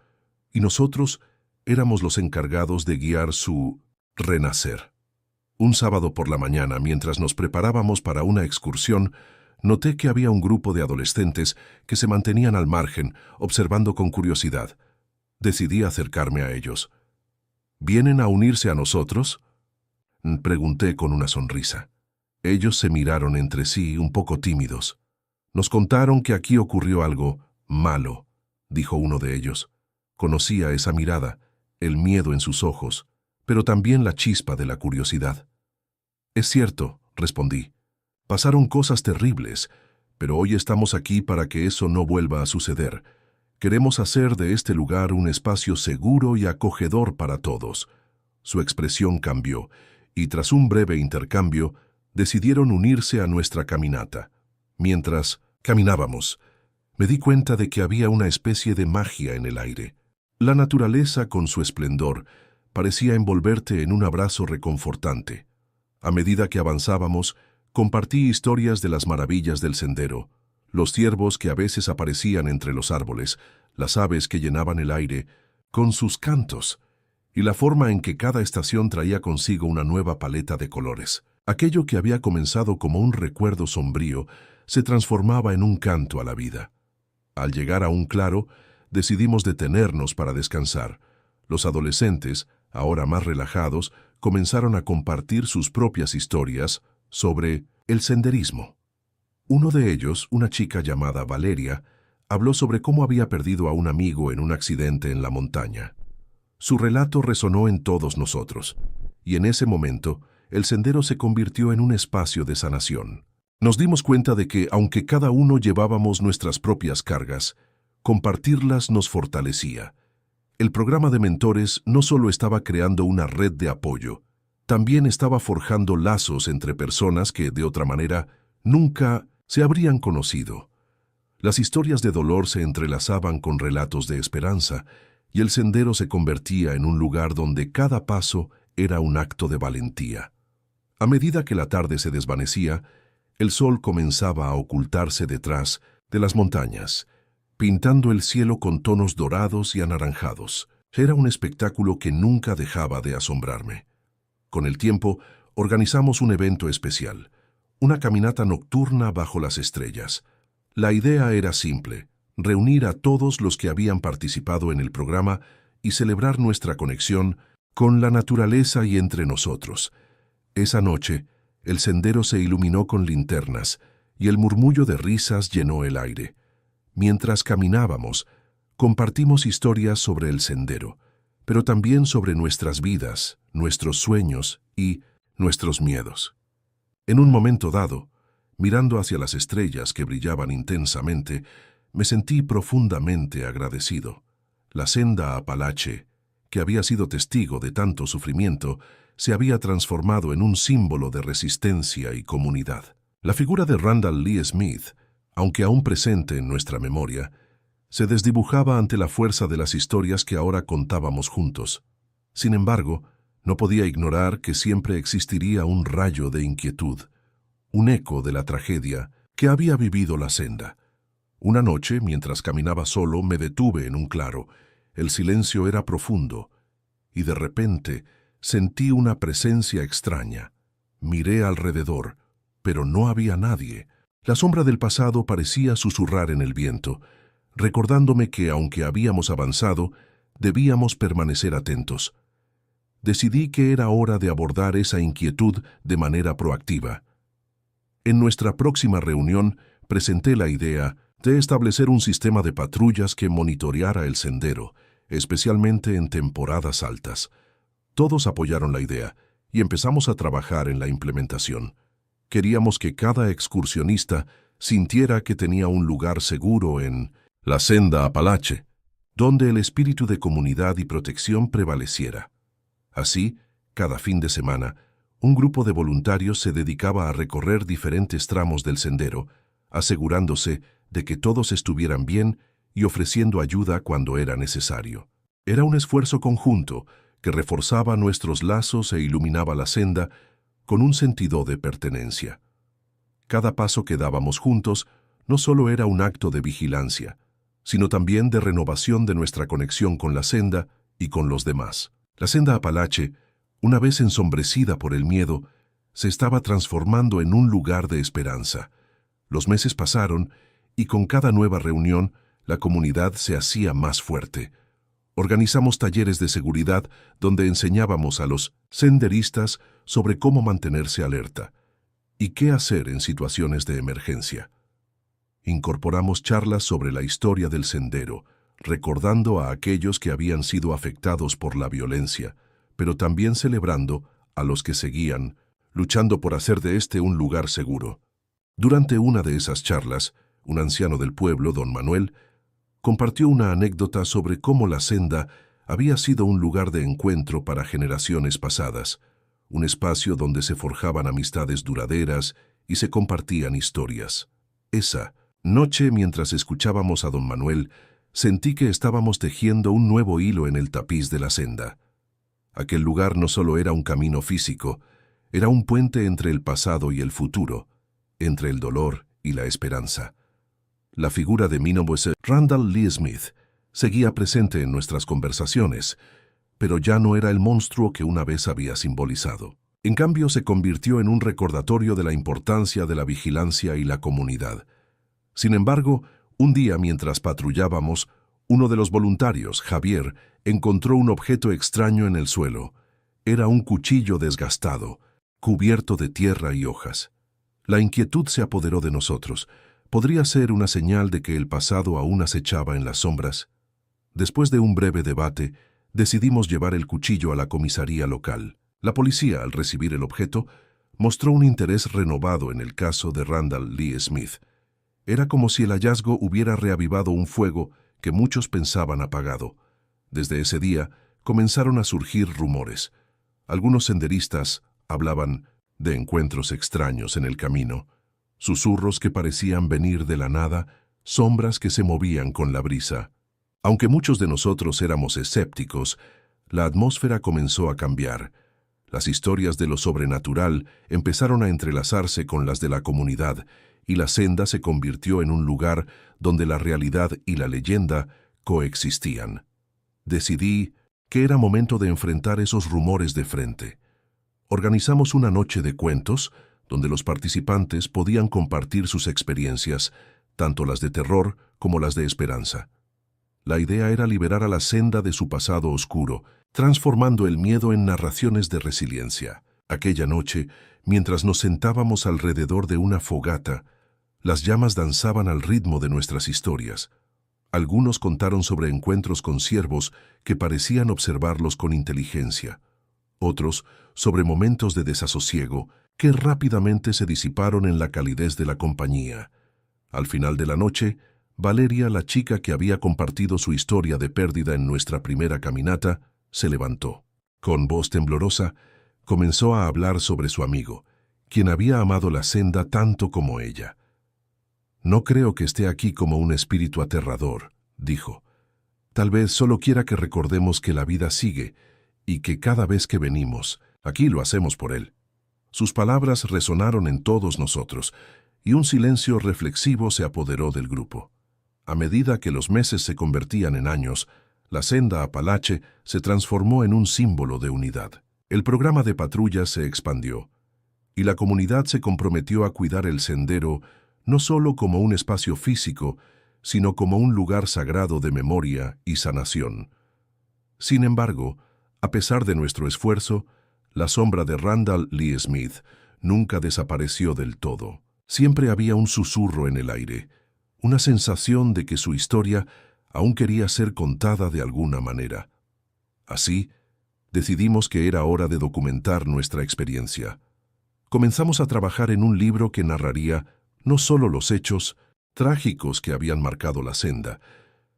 y nosotros éramos los encargados de guiar su renacer. Un sábado por la mañana, mientras nos preparábamos para una excursión, noté que había un grupo de adolescentes que se mantenían al margen, observando con curiosidad. Decidí acercarme a ellos. ¿Vienen a unirse a nosotros?, pregunté con una sonrisa. Ellos se miraron entre sí, un poco tímidos. Nos contaron que aquí ocurrió algo malo, dijo uno de ellos. Conocía esa mirada, el miedo en sus ojos, pero también la chispa de la curiosidad. Es cierto, respondí. Pasaron cosas terribles, pero hoy estamos aquí para que eso no vuelva a suceder. Queremos hacer de este lugar un espacio seguro y acogedor para todos. Su expresión cambió, y tras un breve intercambio, decidieron unirse a nuestra caminata. Mientras caminábamos, me di cuenta de que había una especie de magia en el aire. La naturaleza, con su esplendor, parecía envolverte en un abrazo reconfortante. A medida que avanzábamos, Compartí historias de las maravillas del sendero, los ciervos que a veces aparecían entre los árboles, las aves que llenaban el aire con sus cantos, y la forma en que cada estación traía consigo una nueva paleta de colores. Aquello que había comenzado como un recuerdo sombrío se transformaba en un canto a la vida. Al llegar a un claro, decidimos detenernos para descansar. Los adolescentes, ahora más relajados, comenzaron a compartir sus propias historias sobre el senderismo. Uno de ellos, una chica llamada Valeria, habló sobre cómo había perdido a un amigo en un accidente en la montaña. Su relato resonó en todos nosotros, y en ese momento, el sendero se convirtió en un espacio de sanación. Nos dimos cuenta de que, aunque cada uno llevábamos nuestras propias cargas, compartirlas nos fortalecía. El programa de mentores no solo estaba creando una red de apoyo, también estaba forjando lazos entre personas que, de otra manera, nunca se habrían conocido. Las historias de dolor se entrelazaban con relatos de esperanza, y el sendero se convertía en un lugar donde cada paso era un acto de valentía. A medida que la tarde se desvanecía, el sol comenzaba a ocultarse detrás de las montañas, pintando el cielo con tonos dorados y anaranjados. Era un espectáculo que nunca dejaba de asombrarme. Con el tiempo, organizamos un evento especial, una caminata nocturna bajo las estrellas. La idea era simple: reunir a todos los que habían participado en el programa y celebrar nuestra conexión con la naturaleza y entre nosotros. Esa noche, el sendero se iluminó con linternas y el murmullo de risas llenó el aire. Mientras caminábamos, compartimos historias sobre el sendero, pero también sobre nuestras vidas, nuestros sueños y nuestros miedos. En un momento dado, mirando hacia las estrellas que brillaban intensamente, me sentí profundamente agradecido. La senda Apalache, que había sido testigo de tanto sufrimiento, se había transformado en un símbolo de resistencia y comunidad. La figura de Randall Lee Smith, aunque aún presente en nuestra memoria, se desdibujaba ante la fuerza de las historias que ahora contábamos juntos. Sin embargo, no podía ignorar que siempre existiría un rayo de inquietud, un eco de la tragedia que había vivido la senda. Una noche, mientras caminaba solo, me detuve en un claro. El silencio era profundo, y de repente sentí una presencia extraña. Miré alrededor, pero no había nadie. La sombra del pasado parecía susurrar en el viento, recordándome que, aunque habíamos avanzado, debíamos permanecer atentos. Decidí que era hora de abordar esa inquietud de manera proactiva. En nuestra próxima reunión, presenté la idea de establecer un sistema de patrullas que monitoreara el sendero, especialmente en temporadas altas. Todos apoyaron la idea y empezamos a trabajar en la implementación. Queríamos que cada excursionista sintiera que tenía un lugar seguro en la senda Apalache, donde el espíritu de comunidad y protección prevaleciera. Así, cada fin de semana, un grupo de voluntarios se dedicaba a recorrer diferentes tramos del sendero, asegurándose de que todos estuvieran bien y ofreciendo ayuda cuando era necesario. Era un esfuerzo conjunto que reforzaba nuestros lazos e iluminaba la senda con un sentido de pertenencia. Cada paso que dábamos juntos no solo era un acto de vigilancia, sino también de renovación de nuestra conexión con la senda y con los demás. La senda Apalache, una vez ensombrecida por el miedo, se estaba transformando en un lugar de esperanza. Los meses pasaron y con cada nueva reunión la comunidad se hacía más fuerte. Organizamos talleres de seguridad donde enseñábamos a los senderistas sobre cómo mantenerse alerta y qué hacer en situaciones de emergencia. Incorporamos charlas sobre la historia del sendero, recordando a aquellos que habían sido afectados por la violencia, pero también celebrando a los que seguían, luchando por hacer de este un lugar seguro. Durante una de esas charlas, un anciano del pueblo, don Manuel, compartió una anécdota sobre cómo la senda había sido un lugar de encuentro para generaciones pasadas, un espacio donde se forjaban amistades duraderas y se compartían historias. Esa noche, mientras escuchábamos a don Manuel, sentí que estábamos tejiendo un nuevo hilo en el tapiz de la senda. Aquel lugar no solo era un camino físico, Era un puente entre el pasado y el futuro, entre el dolor y la esperanza. La figura de Minnewater Randall Lee Smith seguía presente en nuestras conversaciones, pero ya no era el monstruo que una vez había simbolizado. En cambio, se convirtió en un recordatorio de la importancia de la vigilancia y la comunidad. Sin embargo, un día mientras patrullábamos, uno de los voluntarios, Javier, encontró un objeto extraño en el suelo. Era un cuchillo desgastado, cubierto de tierra y hojas. La inquietud se apoderó de nosotros. ¿Podría ser una señal de que el pasado aún acechaba en las sombras? Después de un breve debate, decidimos llevar el cuchillo a la comisaría local. La policía, al recibir el objeto, mostró un interés renovado en el caso de Randall Lee Smith. Era como si el hallazgo hubiera reavivado un fuego que muchos pensaban apagado. Desde ese día comenzaron a surgir rumores. Algunos senderistas hablaban de encuentros extraños en el camino, susurros que parecían venir de la nada, sombras que se movían con la brisa. Aunque muchos de nosotros éramos escépticos, la atmósfera comenzó a cambiar. Las historias de lo sobrenatural empezaron a entrelazarse con las de la comunidad, y la senda se convirtió en un lugar donde la realidad y la leyenda coexistían. Decidí que era momento de enfrentar esos rumores de frente. Organizamos una noche de cuentos donde los participantes podían compartir sus experiencias, tanto las de terror como las de esperanza. La idea era liberar a la senda de su pasado oscuro, transformando el miedo en narraciones de resiliencia. Aquella noche, mientras nos sentábamos alrededor de una fogata, las llamas danzaban al ritmo de nuestras historias. Algunos contaron sobre encuentros con ciervos que parecían observarlos con inteligencia. Otros sobre momentos de desasosiego que rápidamente se disiparon en la calidez de la compañía. Al final de la noche, Valeria, la chica que había compartido su historia de pérdida en nuestra primera caminata, se levantó. Con voz temblorosa, comenzó a hablar sobre su amigo, quien había amado la senda tanto como ella. «No creo que esté aquí como un espíritu aterrador», dijo. «Tal vez solo quiera que recordemos que la vida sigue y que cada vez que venimos, aquí lo hacemos por él». Sus palabras resonaron en todos nosotros, y un silencio reflexivo se apoderó del grupo. A medida que los meses se convertían en años, la senda Apalache se transformó en un símbolo de unidad. El programa de patrulla se expandió, y la comunidad se comprometió a cuidar el sendero no solo como un espacio físico, sino como un lugar sagrado de memoria y sanación. Sin embargo, a pesar de nuestro esfuerzo, la sombra de Randall Lee Smith nunca desapareció del todo. Siempre había un susurro en el aire, una sensación de que su historia aún quería ser contada de alguna manera. Así, decidimos que era hora de documentar nuestra experiencia. Comenzamos a trabajar en un libro que narraría no solo los hechos trágicos que habían marcado la senda,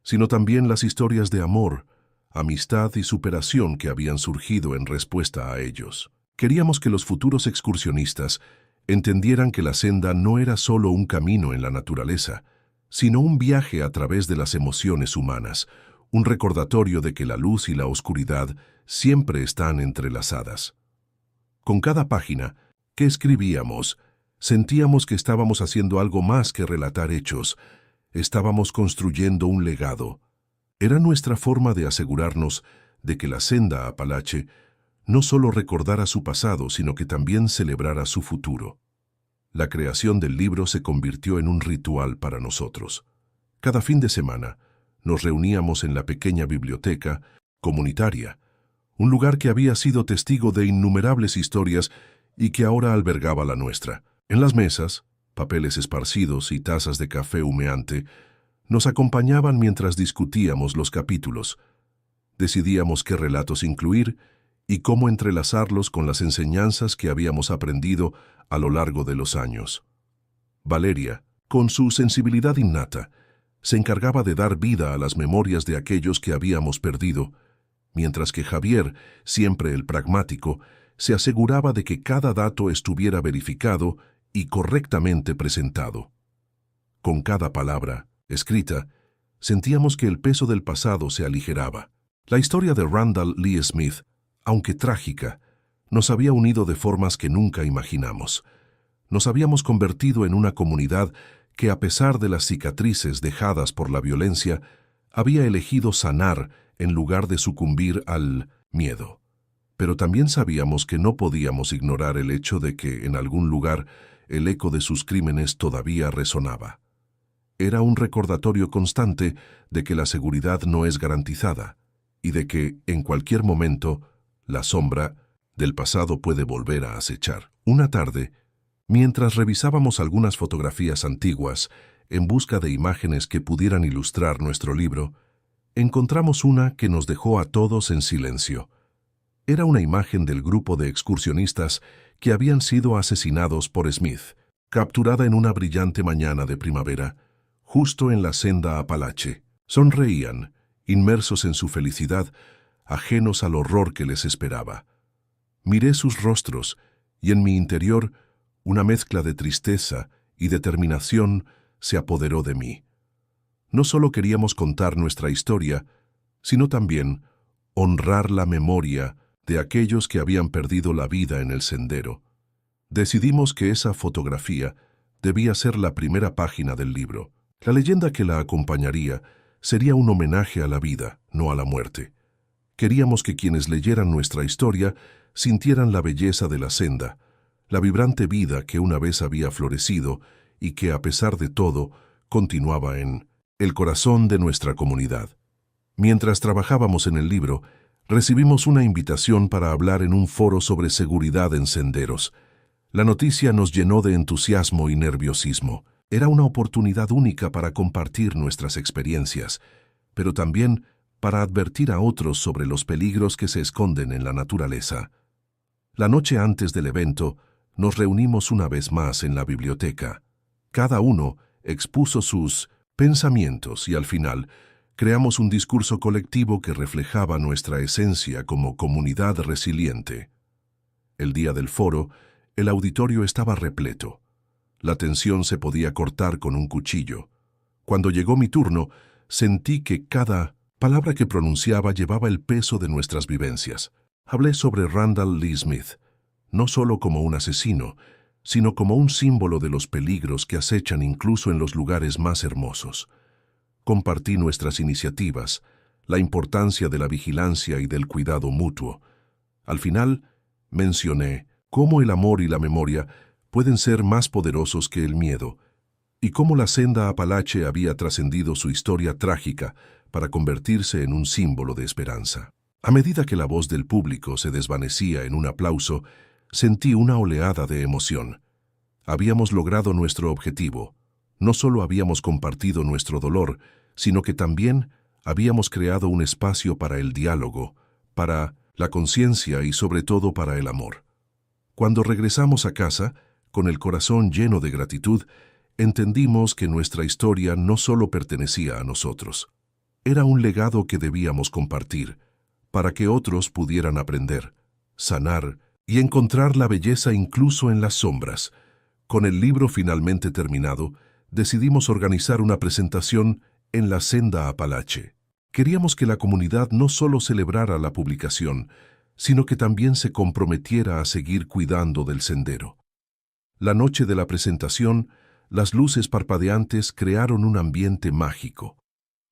sino también las historias de amor, amistad y superación que habían surgido en respuesta a ellos. Queríamos que los futuros excursionistas entendieran que la senda no era solo un camino en la naturaleza, sino un viaje a través de las emociones humanas, un recordatorio de que la luz y la oscuridad siempre están entrelazadas. Con cada página que escribíamos, sentíamos que estábamos haciendo algo más que relatar hechos. Estábamos construyendo un legado. Era nuestra forma de asegurarnos de que la senda Apalache no solo recordara su pasado, sino que también celebrara su futuro. La creación del libro se convirtió en un ritual para nosotros. Cada fin de semana nos reuníamos en la pequeña biblioteca comunitaria, un lugar que había sido testigo de innumerables historias y que ahora albergaba la nuestra. En las mesas, papeles esparcidos y tazas de café humeante nos acompañaban mientras discutíamos los capítulos. Decidíamos qué relatos incluir y cómo entrelazarlos con las enseñanzas que habíamos aprendido a lo largo de los años. Valeria, con su sensibilidad innata, se encargaba de dar vida a las memorias de aquellos que habíamos perdido, mientras que Javier, siempre el pragmático, se aseguraba de que cada dato estuviera verificado y correctamente presentado. Con cada palabra escrita, sentíamos que el peso del pasado se aligeraba. La historia de Randall Lee Smith, aunque trágica, nos había unido de formas que nunca imaginamos. Nos habíamos convertido en una comunidad que, a pesar de las cicatrices dejadas por la violencia, había elegido sanar en lugar de sucumbir al miedo. Pero también sabíamos que no podíamos ignorar el hecho de que, en algún lugar, el eco de sus crímenes todavía resonaba. Era un recordatorio constante de que la seguridad no es garantizada y de que, en cualquier momento, la sombra del pasado puede volver a acechar. Una tarde, mientras revisábamos algunas fotografías antiguas en busca de imágenes que pudieran ilustrar nuestro libro, encontramos una que nos dejó a todos en silencio. Era una imagen del grupo de excursionistas que habían sido asesinados por Smith, capturada en una brillante mañana de primavera, justo en la senda Apalache. Sonreían, inmersos en su felicidad, ajenos al horror que les esperaba. Miré sus rostros y en mi interior una mezcla de tristeza y determinación se apoderó de mí. No solo queríamos contar nuestra historia, sino también honrar la memoria de aquellos que habían perdido la vida en el sendero. Decidimos que esa fotografía debía ser la primera página del libro. La leyenda que la acompañaría sería un homenaje a la vida, no a la muerte. Queríamos que quienes leyeran nuestra historia sintieran la belleza de la senda, la vibrante vida que una vez había florecido y que, a pesar de todo, continuaba en el corazón de nuestra comunidad. Mientras trabajábamos en el libro, recibimos una invitación para hablar en un foro sobre seguridad en senderos. La noticia nos llenó de entusiasmo y nerviosismo. Era una oportunidad única para compartir nuestras experiencias, pero también para advertir a otros sobre los peligros que se esconden en la naturaleza. La noche antes del evento, nos reunimos una vez más en la biblioteca. Cada uno expuso sus pensamientos y al final creamos un discurso colectivo que reflejaba nuestra esencia como comunidad resiliente. El día del foro, el auditorio estaba repleto. La tensión se podía cortar con un cuchillo. Cuando llegó mi turno, sentí que cada palabra que pronunciaba llevaba el peso de nuestras vivencias. Hablé sobre Randall Lee Smith, no solo como un asesino, sino como un símbolo de los peligros que acechan incluso en los lugares más hermosos. Compartí nuestras iniciativas, la importancia de la vigilancia y del cuidado mutuo. Al final, mencioné cómo el amor y la memoria pueden ser más poderosos que el miedo, y cómo la senda Apalache había trascendido su historia trágica para convertirse en un símbolo de esperanza. A medida que la voz del público se desvanecía en un aplauso, sentí una oleada de emoción. Habíamos logrado nuestro objetivo. No solo habíamos compartido nuestro dolor, sino que también habíamos creado un espacio para el diálogo, para la conciencia y sobre todo para el amor. Cuando regresamos a casa, con el corazón lleno de gratitud, entendimos que nuestra historia no solo pertenecía a nosotros. Era un legado que debíamos compartir, para que otros pudieran aprender, sanar y encontrar la belleza incluso en las sombras. Con el libro finalmente terminado, decidimos organizar una presentación en la senda Apalache. Queríamos que la comunidad no solo celebrara la publicación, sino que también se comprometiera a seguir cuidando del sendero. La noche de la presentación, las luces parpadeantes crearon un ambiente mágico.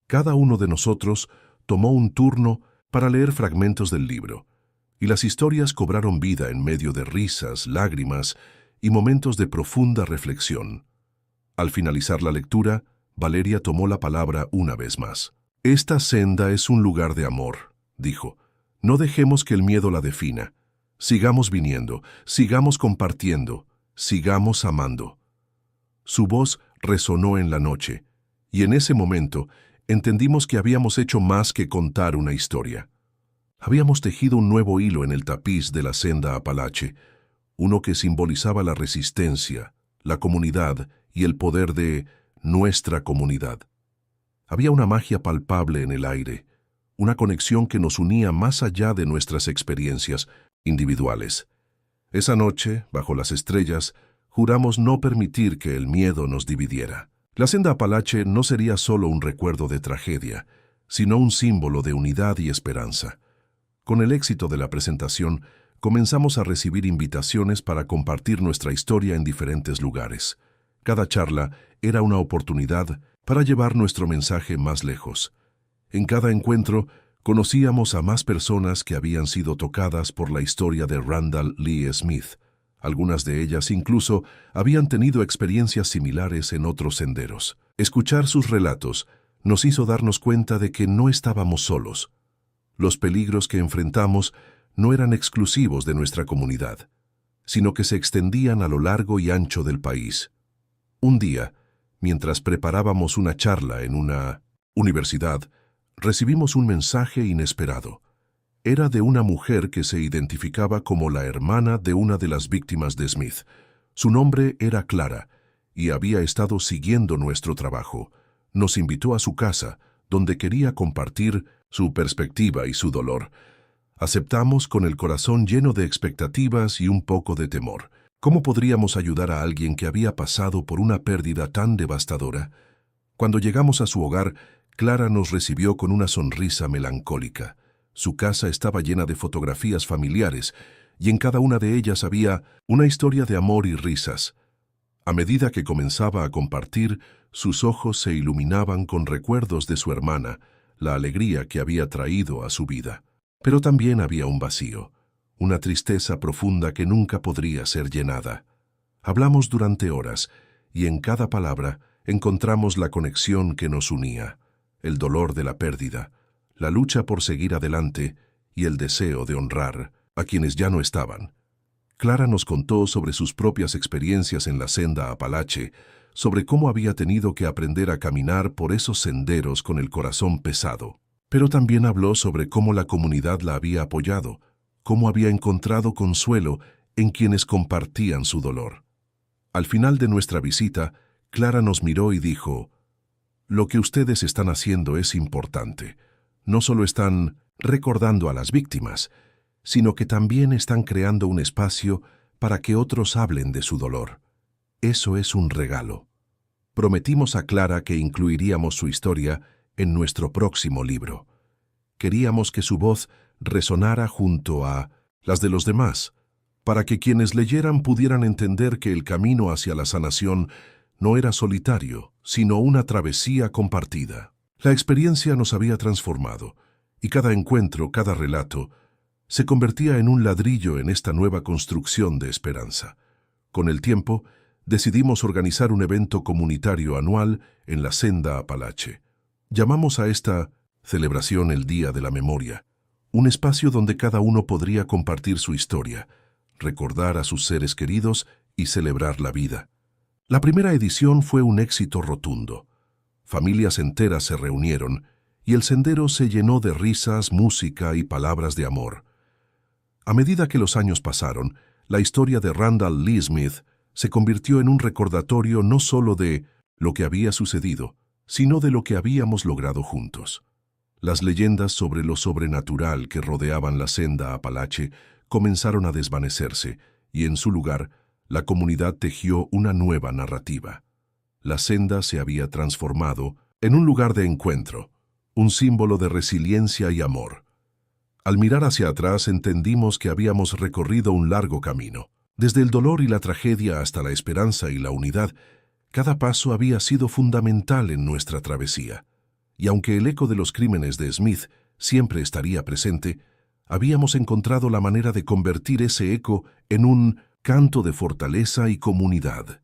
Cada uno de nosotros tomó un turno para leer fragmentos del libro, y las historias cobraron vida en medio de risas, lágrimas y momentos de profunda reflexión. Al finalizar la lectura, Valeria tomó la palabra una vez más. «Esta senda es un lugar de amor», dijo. «No dejemos que el miedo la defina. Sigamos viniendo, sigamos compartiendo, sigamos amando». Su voz resonó en la noche, y en ese momento entendimos que habíamos hecho más que contar una historia. Habíamos tejido un nuevo hilo en el tapiz de la senda Apalache, uno que simbolizaba la resistencia, la comunidad y el poder de nuestra comunidad. Había una magia palpable en el aire, una conexión que nos unía más allá de nuestras experiencias individuales. Esa noche, bajo las estrellas, juramos no permitir que el miedo nos dividiera. La senda Apalache no sería solo un recuerdo de tragedia, sino un símbolo de unidad y esperanza. Con el éxito de la presentación, comenzamos a recibir invitaciones para compartir nuestra historia en diferentes lugares. Cada charla era una oportunidad para llevar nuestro mensaje más lejos. En cada encuentro, conocíamos a más personas que habían sido tocadas por la historia de Randall Lee Smith. Algunas de ellas incluso habían tenido experiencias similares en otros senderos. Escuchar sus relatos nos hizo darnos cuenta de que no estábamos solos. Los peligros que enfrentamos no eran exclusivos de nuestra comunidad, sino que se extendían a lo largo y ancho del país. Un día, mientras preparábamos una charla en una universidad, recibimos un mensaje inesperado. Era de una mujer que se identificaba como la hermana de una de las víctimas de Smith. Su nombre era Clara y había estado siguiendo nuestro trabajo. Nos invitó a su casa, donde quería compartir su perspectiva y su dolor. Aceptamos con el corazón lleno de expectativas y un poco de temor. ¿Cómo podríamos ayudar a alguien que había pasado por una pérdida tan devastadora? Cuando llegamos a su hogar, Clara nos recibió con una sonrisa melancólica. Su casa estaba llena de fotografías familiares, y en cada una de ellas había una historia de amor y risas. A medida que comenzaba a compartir, sus ojos se iluminaban con recuerdos de su hermana, la alegría que había traído a su vida. Pero también había un vacío, una tristeza profunda que nunca podría ser llenada. Hablamos durante horas, y en cada palabra encontramos la conexión que nos unía, el dolor de la pérdida, la lucha por seguir adelante y el deseo de honrar a quienes ya no estaban. Clara nos contó sobre sus propias experiencias en la senda Apalache, sobre cómo había tenido que aprender a caminar por esos senderos con el corazón pesado. Pero también habló sobre cómo la comunidad la había apoyado, cómo había encontrado consuelo en quienes compartían su dolor. Al final de nuestra visita, Clara nos miró y dijo: «Lo que ustedes están haciendo es importante. No solo están recordando a las víctimas, sino que también están creando un espacio para que otros hablen de su dolor. Eso es un regalo». Prometimos a Clara que incluiríamos su historia en nuestro próximo libro. Queríamos que su voz resonara junto a las de los demás, para que quienes leyeran pudieran entender que el camino hacia la sanación no era solitario, sino una travesía compartida. La experiencia nos había transformado, y cada encuentro, cada relato, se convertía en un ladrillo en esta nueva construcción de esperanza. Con el tiempo, decidimos organizar un evento comunitario anual en la Senda Apalache. Llamamos a esta celebración el Día de la Memoria, un espacio donde cada uno podría compartir su historia, recordar a sus seres queridos y celebrar la vida. La primera edición fue un éxito rotundo. Familias enteras se reunieron y el sendero se llenó de risas, música y palabras de amor. A medida que los años pasaron, la historia de Randall Lee Smith se convirtió en un recordatorio no solo de lo que había sucedido, sino de lo que habíamos logrado juntos. Las leyendas sobre lo sobrenatural que rodeaban la senda Apalache comenzaron a desvanecerse y en su lugar, la comunidad tejió una nueva narrativa. La senda se había transformado en un lugar de encuentro, un símbolo de resiliencia y amor. Al mirar hacia atrás entendimos que habíamos recorrido un largo camino. Desde el dolor y la tragedia hasta la esperanza y la unidad, cada paso había sido fundamental en nuestra travesía. Y aunque el eco de los crímenes de Smith siempre estaría presente, habíamos encontrado la manera de convertir ese eco en un canto de fortaleza y comunidad.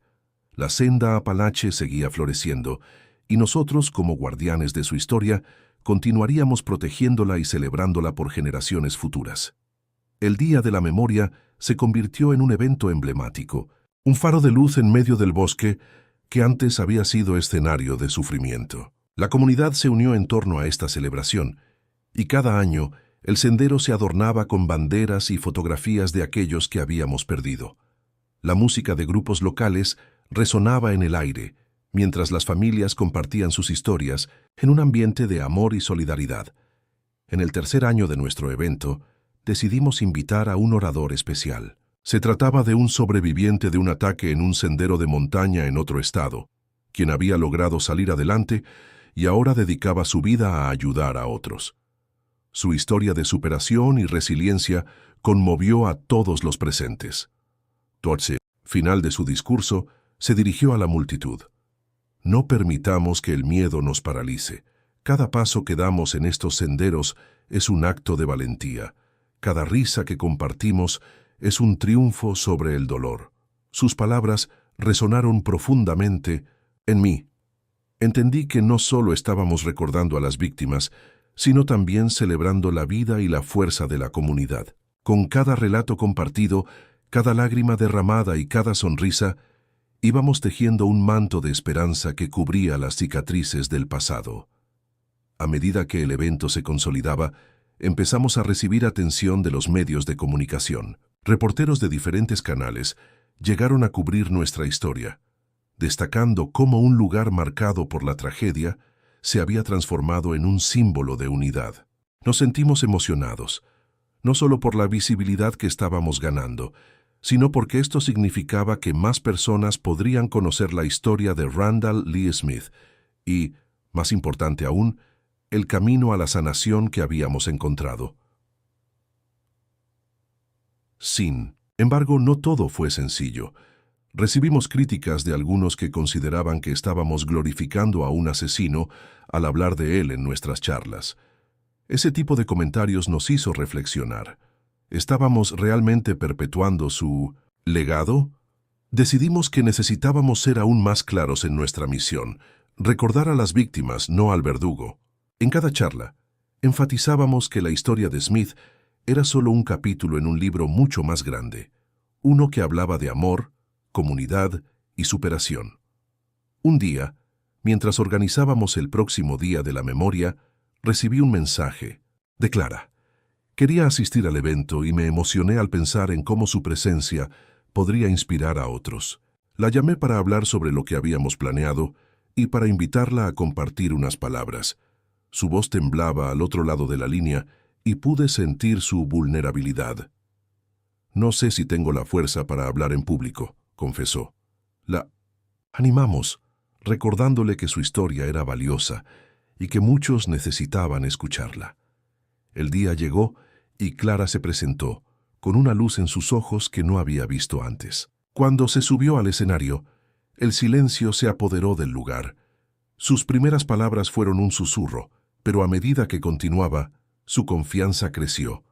La senda Apalache seguía floreciendo, y nosotros, como guardianes de su historia, continuaríamos protegiéndola y celebrándola por generaciones futuras. El Día de la Memoria se convirtió en un evento emblemático, un faro de luz en medio del bosque que antes había sido escenario de sufrimiento. La comunidad se unió en torno a esta celebración, y cada año el sendero se adornaba con banderas y fotografías de aquellos que habíamos perdido. La música de grupos locales resonaba en el aire, mientras las familias compartían sus historias en un ambiente de amor y solidaridad. En el tercer año de nuestro evento, decidimos invitar a un orador especial. Se trataba de un sobreviviente de un ataque en un sendero de montaña en otro estado, quien había logrado salir adelante y ahora dedicaba su vida a ayudar a otros. Su historia de superación y resiliencia conmovió a todos los presentes. Towards el final de su discurso, se dirigió a la multitud. No permitamos que el miedo nos paralice. Cada paso que damos en estos senderos es un acto de valentía. Cada risa que compartimos es un triunfo sobre el dolor. Sus palabras resonaron profundamente en mí. Entendí que no solo estábamos recordando a las víctimas, sino también celebrando la vida y la fuerza de la comunidad. Con cada relato compartido, cada lágrima derramada y cada sonrisa, íbamos tejiendo un manto de esperanza que cubría las cicatrices del pasado. A medida que el evento se consolidaba, empezamos a recibir atención de los medios de comunicación. Reporteros de diferentes canales llegaron a cubrir nuestra historia, destacando cómo un lugar marcado por la tragedia se había transformado en un símbolo de unidad. Nos sentimos emocionados, no solo por la visibilidad que estábamos ganando, sino porque esto significaba que más personas podrían conocer la historia de Randall Lee Smith y, más importante aún, el camino a la sanación que habíamos encontrado. Sin embargo, no todo fue sencillo. Recibimos críticas de algunos que consideraban que estábamos glorificando a un asesino al hablar de él en nuestras charlas. Ese tipo de comentarios nos hizo reflexionar. ¿Estábamos realmente perpetuando su legado? Decidimos que necesitábamos ser aún más claros en nuestra misión, recordar a las víctimas, no al verdugo. En cada charla, enfatizábamos que la historia de Smith era solo un capítulo en un libro mucho más grande, uno que hablaba de amor, comunidad y superación. Un día, mientras organizábamos el próximo Día de la Memoria, recibí un mensaje de Clara. Quería asistir al evento y me emocioné al pensar en cómo su presencia podría inspirar a otros. La llamé para hablar sobre lo que habíamos planeado y para invitarla a compartir unas palabras. Su voz temblaba al otro lado de la línea y pude sentir su vulnerabilidad. «No sé si tengo la fuerza para hablar en público», confesó. La animamos, recordándole que su historia era valiosa y que muchos necesitaban escucharla. El día llegó y Clara se presentó, con una luz en sus ojos que no había visto antes. Cuando se subió al escenario, el silencio se apoderó del lugar. Sus primeras palabras fueron un susurro, pero a medida que continuaba, su confianza creció.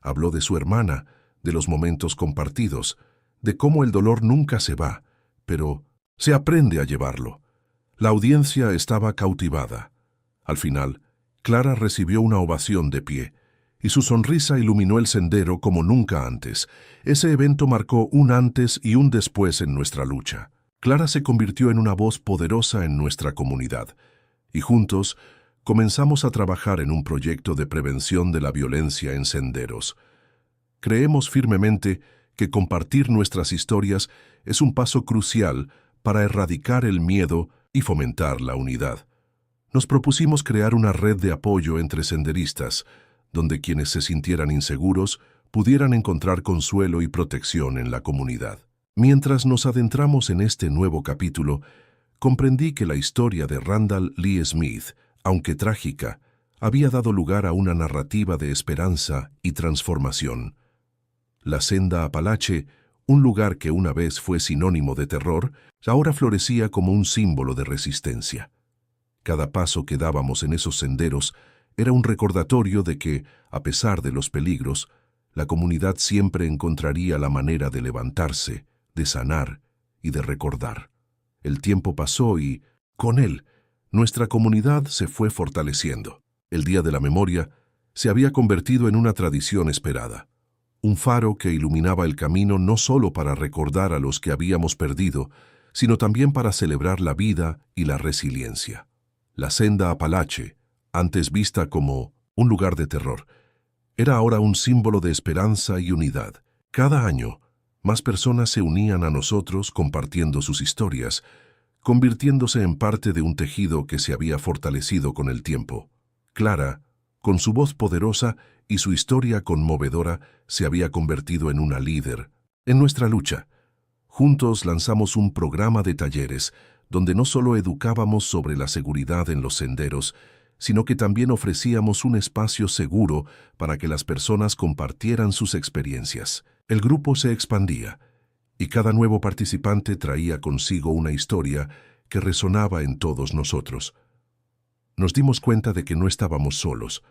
Habló de su hermana, de los momentos compartidos, de cómo el dolor nunca se va, pero se aprende a llevarlo. La audiencia estaba cautivada. Al final, Clara recibió una ovación de pie, y su sonrisa iluminó el sendero como nunca antes. Ese evento marcó un antes y un después en nuestra lucha. Clara se convirtió en una voz poderosa en nuestra comunidad, y juntos comenzamos a trabajar en un proyecto de prevención de la violencia en senderos. Creemos firmemente que compartir nuestras historias es un paso crucial para erradicar el miedo y fomentar la unidad. Nos propusimos crear una red de apoyo entre senderistas, donde quienes se sintieran inseguros pudieran encontrar consuelo y protección en la comunidad. Mientras nos adentramos en este nuevo capítulo, comprendí que la historia de Randall Lee Smith, aunque trágica, había dado lugar a una narrativa de esperanza y transformación. La senda Apalache, un lugar que una vez fue sinónimo de terror, ahora florecía como un símbolo de resistencia. Cada paso que dábamos en esos senderos era un recordatorio de que, a pesar de los peligros, la comunidad siempre encontraría la manera de levantarse, de sanar y de recordar. El tiempo pasó y, con él, nuestra comunidad se fue fortaleciendo. El Día de la Memoria se había convertido en una tradición esperada. Un faro que iluminaba el camino no solo para recordar a los que habíamos perdido, sino también para celebrar la vida y la resiliencia. La senda Apalache, antes vista como un lugar de terror, era ahora un símbolo de esperanza y unidad. Cada año, más personas se unían a nosotros compartiendo sus historias, convirtiéndose en parte de un tejido que se había fortalecido con el tiempo. Clara, con su voz poderosa y su historia conmovedora, se había convertido en una líder en nuestra lucha. Juntos lanzamos un programa de talleres donde no solo educábamos sobre la seguridad en los senderos, sino que también ofrecíamos un espacio seguro para que las personas compartieran sus experiencias. El grupo se expandía, y cada nuevo participante traía consigo una historia que resonaba en todos nosotros. Nos dimos cuenta de que no estábamos solos.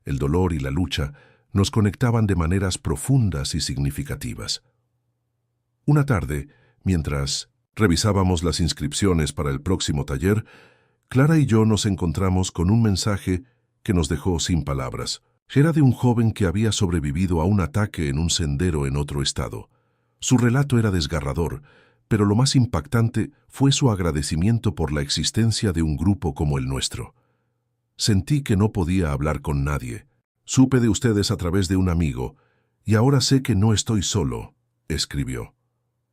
El dolor y la lucha nos conectaban de maneras profundas y significativas. Una tarde, mientras revisábamos las inscripciones para el próximo taller, Clara y yo nos encontramos con un mensaje que nos dejó sin palabras. Era de un joven que había sobrevivido a un ataque en un sendero en otro estado. Su relato era desgarrador, pero lo más impactante fue su agradecimiento por la existencia de un grupo como el nuestro. Sentí que no podía hablar con nadie. Supe de ustedes a través de un amigo, y ahora sé que no estoy solo, escribió.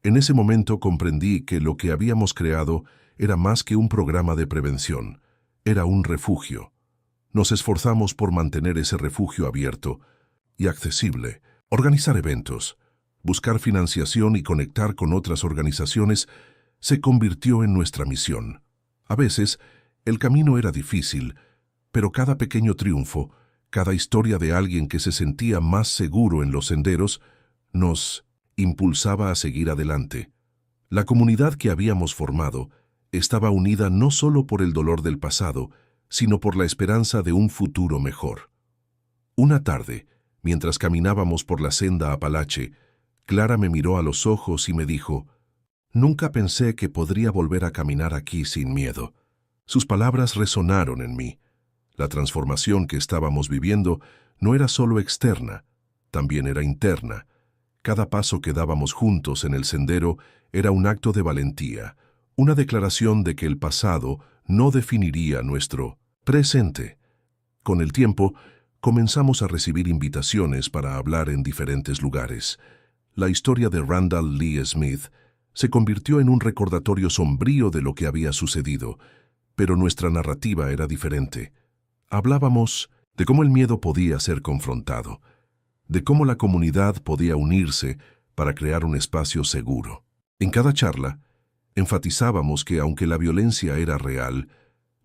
En ese momento comprendí que lo que habíamos creado era más que un programa de prevención, era un refugio. Nos esforzamos por mantener ese refugio abierto y accesible, organizar eventos, buscar financiación y conectar con otras organizaciones se convirtió en nuestra misión. A veces, el camino era difícil, pero cada pequeño triunfo, cada historia de alguien que se sentía más seguro en los senderos, nos impulsaba a seguir adelante. La comunidad que habíamos formado estaba unida no solo por el dolor del pasado, sino por la esperanza de un futuro mejor. Una tarde, mientras caminábamos por la senda Apalache, Clara me miró a los ojos y me dijo: «Nunca pensé que podría volver a caminar aquí sin miedo». Sus palabras resonaron en mí. La transformación que estábamos viviendo no era solo externa, también era interna. Cada paso que dábamos juntos en el sendero era un acto de valentía, una declaración de que el pasado no definiría nuestro presente. Con el tiempo, comenzamos a recibir invitaciones para hablar en diferentes lugares. La historia de Randall Lee Smith se convirtió en un recordatorio sombrío de lo que había sucedido, pero nuestra narrativa era diferente. Hablábamos de cómo el miedo podía ser confrontado, de cómo la comunidad podía unirse para crear un espacio seguro. En cada charla, enfatizábamos que aunque la violencia era real,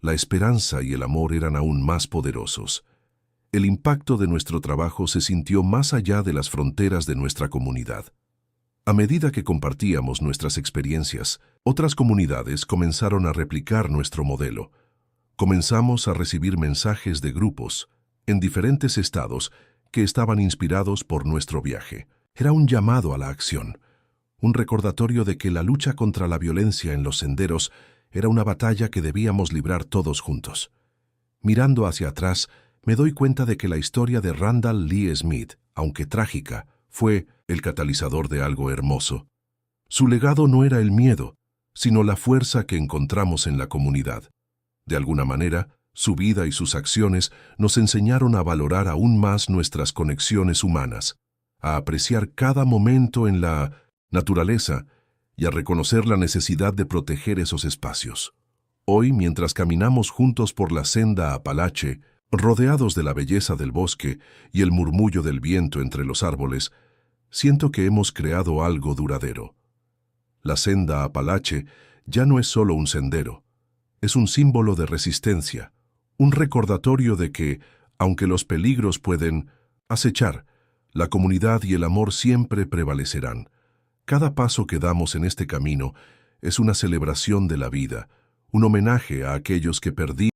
la esperanza y el amor eran aún más poderosos. El impacto de nuestro trabajo se sintió más allá de las fronteras de nuestra comunidad. A medida que compartíamos nuestras experiencias, otras comunidades comenzaron a replicar nuestro modelo. Comenzamos a recibir mensajes de grupos en diferentes estados que estaban inspirados por nuestro viaje. Era un llamado a la acción, un recordatorio de que la lucha contra la violencia en los senderos era una batalla que debíamos librar todos juntos. Mirando hacia atrás, me doy cuenta de que la historia de Randall Lee Smith, aunque trágica, fue el catalizador de algo hermoso. Su legado no era el miedo, sino la fuerza que encontramos en la comunidad. De alguna manera, su vida y sus acciones nos enseñaron a valorar aún más nuestras conexiones humanas, a apreciar cada momento en la naturaleza y a reconocer la necesidad de proteger esos espacios. Hoy, mientras caminamos juntos por la senda Apalache, rodeados de la belleza del bosque y el murmullo del viento entre los árboles, siento que hemos creado algo duradero. La senda Apalache ya no es solo un sendero, es un símbolo de resistencia, un recordatorio de que, aunque los peligros pueden acechar, la comunidad y el amor siempre prevalecerán. Cada paso que damos en este camino es una celebración de la vida, un homenaje a aquellos que perdimos